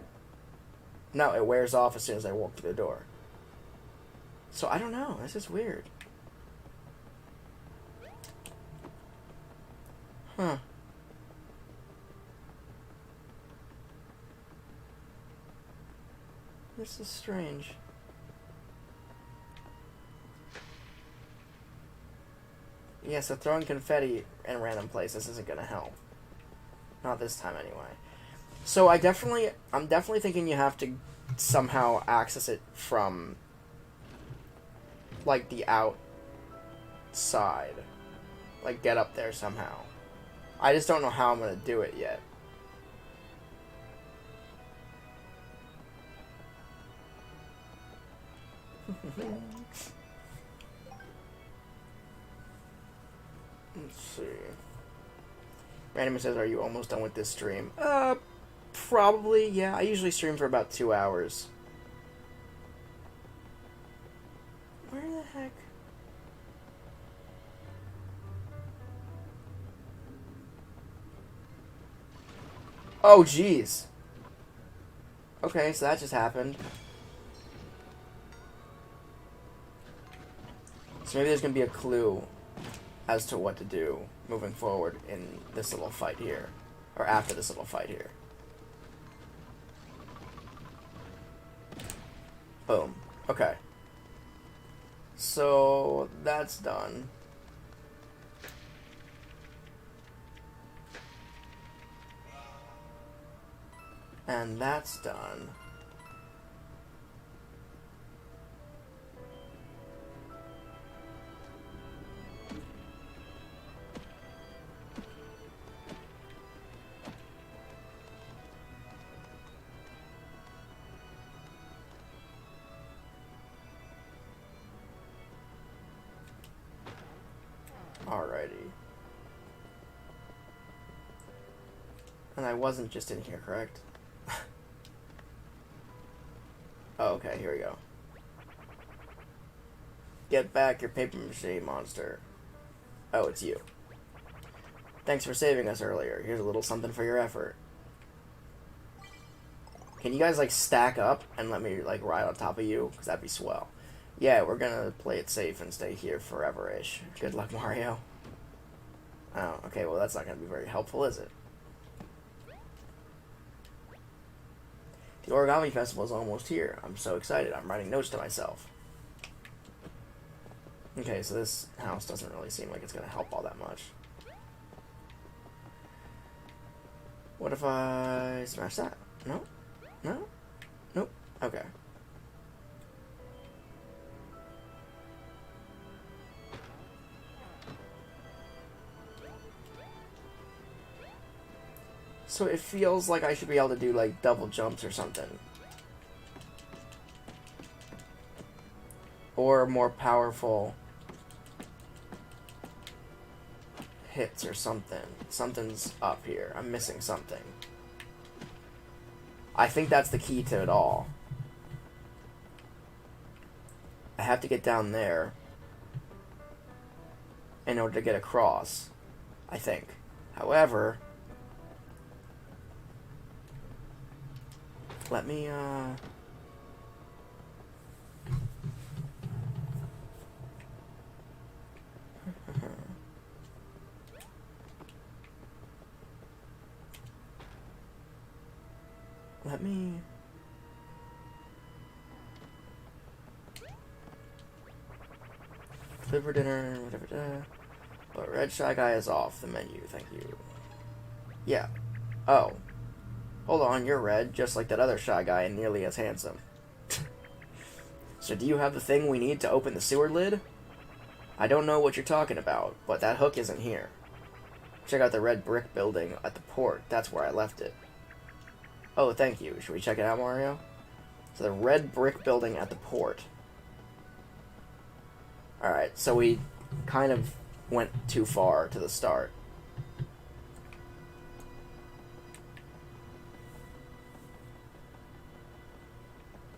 No, it wears off as soon as I walk through the door. So I don't know, this is weird. Huh. This is strange. Yeah, so throwing confetti in random places isn't gonna help. Not this time, anyway. So I'm definitely thinking you have to somehow access it from, like, the outside. like, get up there somehow. I just don't know how I'm gonna do it yet. Let's see. Random says, are you almost done with this stream? Probably, yeah. I usually stream for about 2 hours. Where the heck? Oh, jeez. Okay, so that just happened. So maybe there's going to be a clue as to what to do moving forward in this little fight here. Or after this little fight here. Boom. Okay. So, that's done. And that's done. Alrighty. And I wasn't just in here, correct? Oh, okay, here we go. Get back, your paper mache monster. Oh, it's you. Thanks for saving us earlier. Here's a little something for your effort. Can you guys, like, stack up and let me, like, ride on top of you? Because that'd be swell. Yeah, we're gonna play it safe and stay here forever-ish. Good luck, Mario. Oh, okay, well, that's not gonna be very helpful, is it? The Origami Festival is almost here. I'm so excited. I'm writing notes to myself. Okay, so this house doesn't really seem like it's going to help all that much. What if I smash that? No? No? Nope. Okay. So it feels like I should be able to do, like, double jumps or something. Or more powerful hits or something. Something's up here. I'm missing something. I think that's the key to it all. I have to get down there in order to get across, I think. However, let me, let me... Deliver dinner, whatever. But Red Shy Guy is off the menu, thank you. Yeah. Oh. Hold on, you're red, just like that other Shy Guy and nearly as handsome. So do you have the thing we need to open the sewer lid? I don't know what you're talking about, but that hook isn't here. Check out the red brick building at the port. That's where I left it. Oh, thank you. Should we check it out, Mario? So the red brick building at the port. Alright, so we kind of went too far to the start.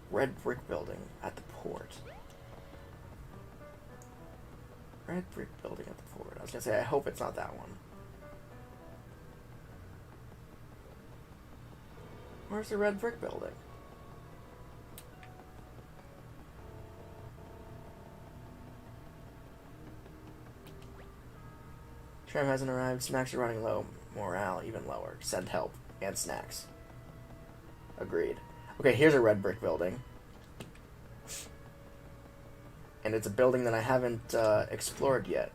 Red brick building at the port. Red brick building at the port. I was gonna say, I hope it's not that one. Where's the red brick building? Tram hasn't arrived. Snacks are running low. Morale even lower. Send help. And snacks. Agreed. Okay, here's a red brick building. And it's a building that I haven't explored yet.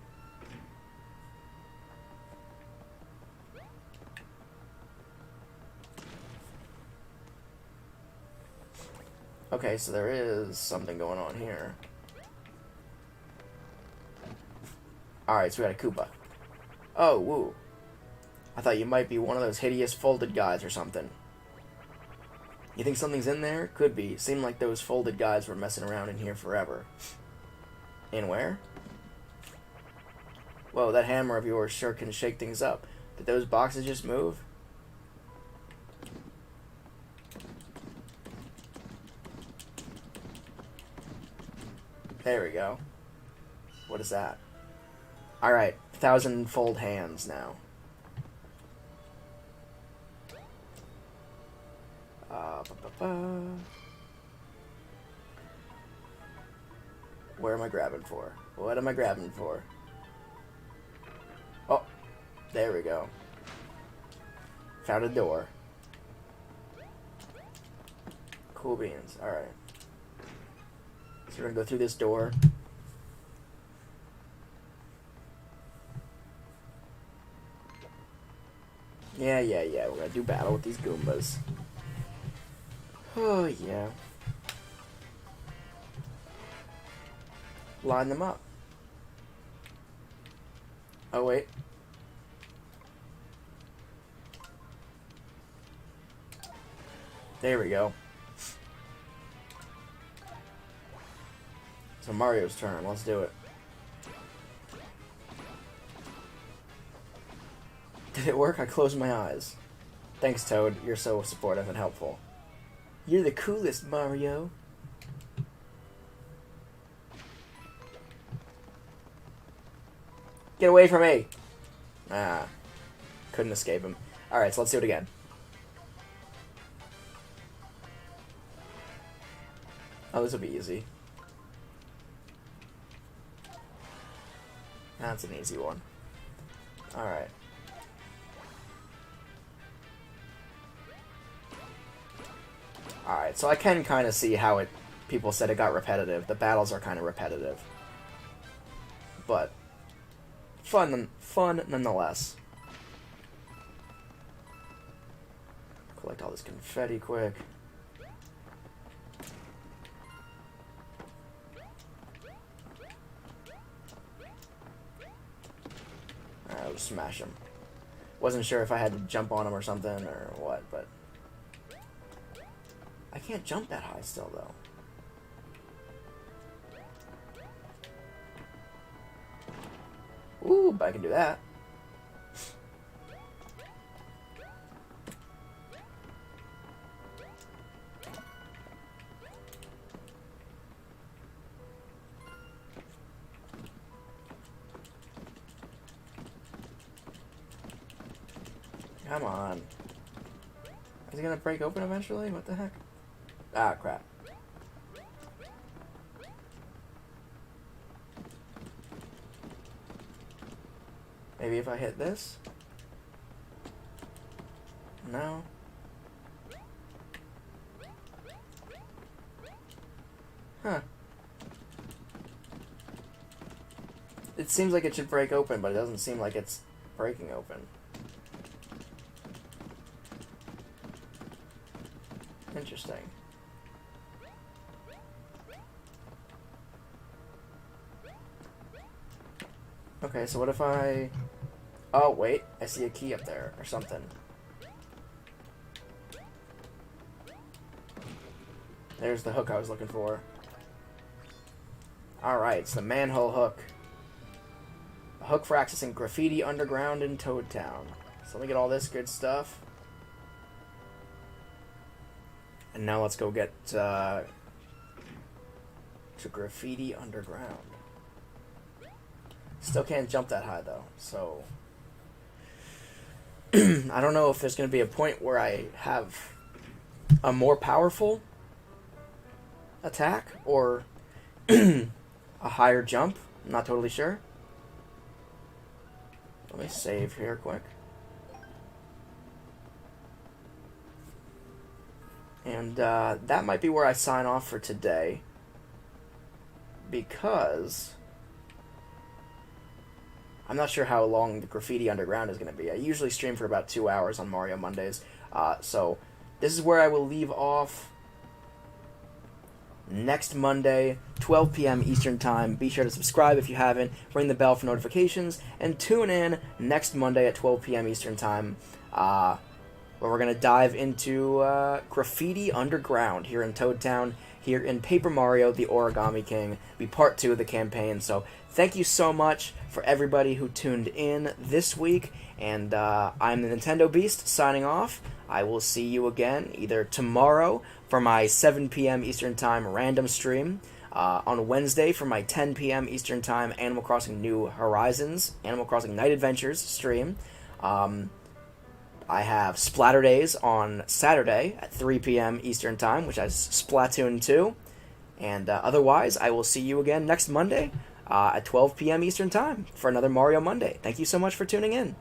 Okay, so there is something going on here. Alright, so we got a Koopa. Oh, woo. I thought you might be one of those hideous folded guys or something. You think something's in there? Could be. Seemed like those folded guys were messing around in here forever. In where? Whoa, that hammer of yours sure can shake things up. Did those boxes just move? There we go. What is that? Alright, 1,000-fold hands now. Where am I grabbing for? What am I grabbing for? Oh, there we go. Found a door. Cool beans. Alright. So we're gonna go through this door. Yeah. We're gonna do battle with these Goombas. Oh, yeah. Line them up. Oh, wait. There we go. So Mario's turn. Let's do it. Did it work? I closed my eyes. Thanks, Toad. You're so supportive and helpful. You're the coolest, Mario. Get away from me! Ah. Couldn't escape him. Alright, so let's do it again. Oh, this will be easy. That's an easy one. Alright. Alright, so I can kind of see how people said it got repetitive. The battles are kind of repetitive. But fun nonetheless. Collect all this confetti quick. Alright, I'll just smash him. Wasn't sure if I had to jump on him or something or what, but I can't jump that high still, though. Ooh, but I can do that. Come on. Is it gonna break open eventually? What the heck? Ah, crap. Maybe if I hit this? No. Huh. It seems like it should break open, but it doesn't seem like it's breaking open. Interesting. Okay, so what if I... Oh, wait. I see a key up there, or something. There's the hook I was looking for. Alright, it's the manhole hook. A hook for accessing graffiti underground in Toad Town. So let me get all this good stuff. And now let's go get to graffiti underground. Still can't jump that high though, so I don't know if there's going to be a point where I have a more powerful attack or a higher jump. I'm not totally sure. Let me save here quick. And that might be where I sign off for today, because I'm not sure how long the Graffiti Underground is going to be. I usually stream for about 2 hours on Mario Mondays, so this is where I will leave off next Monday, 12 p.m. Eastern Time. Be sure to subscribe if you haven't, ring the bell for notifications, and tune in next Monday at 12 p.m. Eastern Time, where we're going to dive into Graffiti Underground here in Toad Town, here in Paper Mario, the Origami King, be part 2 of the campaign. So thank you so much for everybody who tuned in this week, and I'm the Nintendo Beast signing off. I will see you again either tomorrow for my 7 p.m. Eastern Time random stream, on Wednesday for my 10 p.m. Eastern Time Animal Crossing New Horizons, Animal Crossing Night Adventures stream. I have Splatter Days on Saturday at 3 p.m. Eastern Time, which is Splatoon 2. And otherwise, I will see you again next Monday at 12 p.m. Eastern Time for another Mario Monday. Thank you so much for tuning in.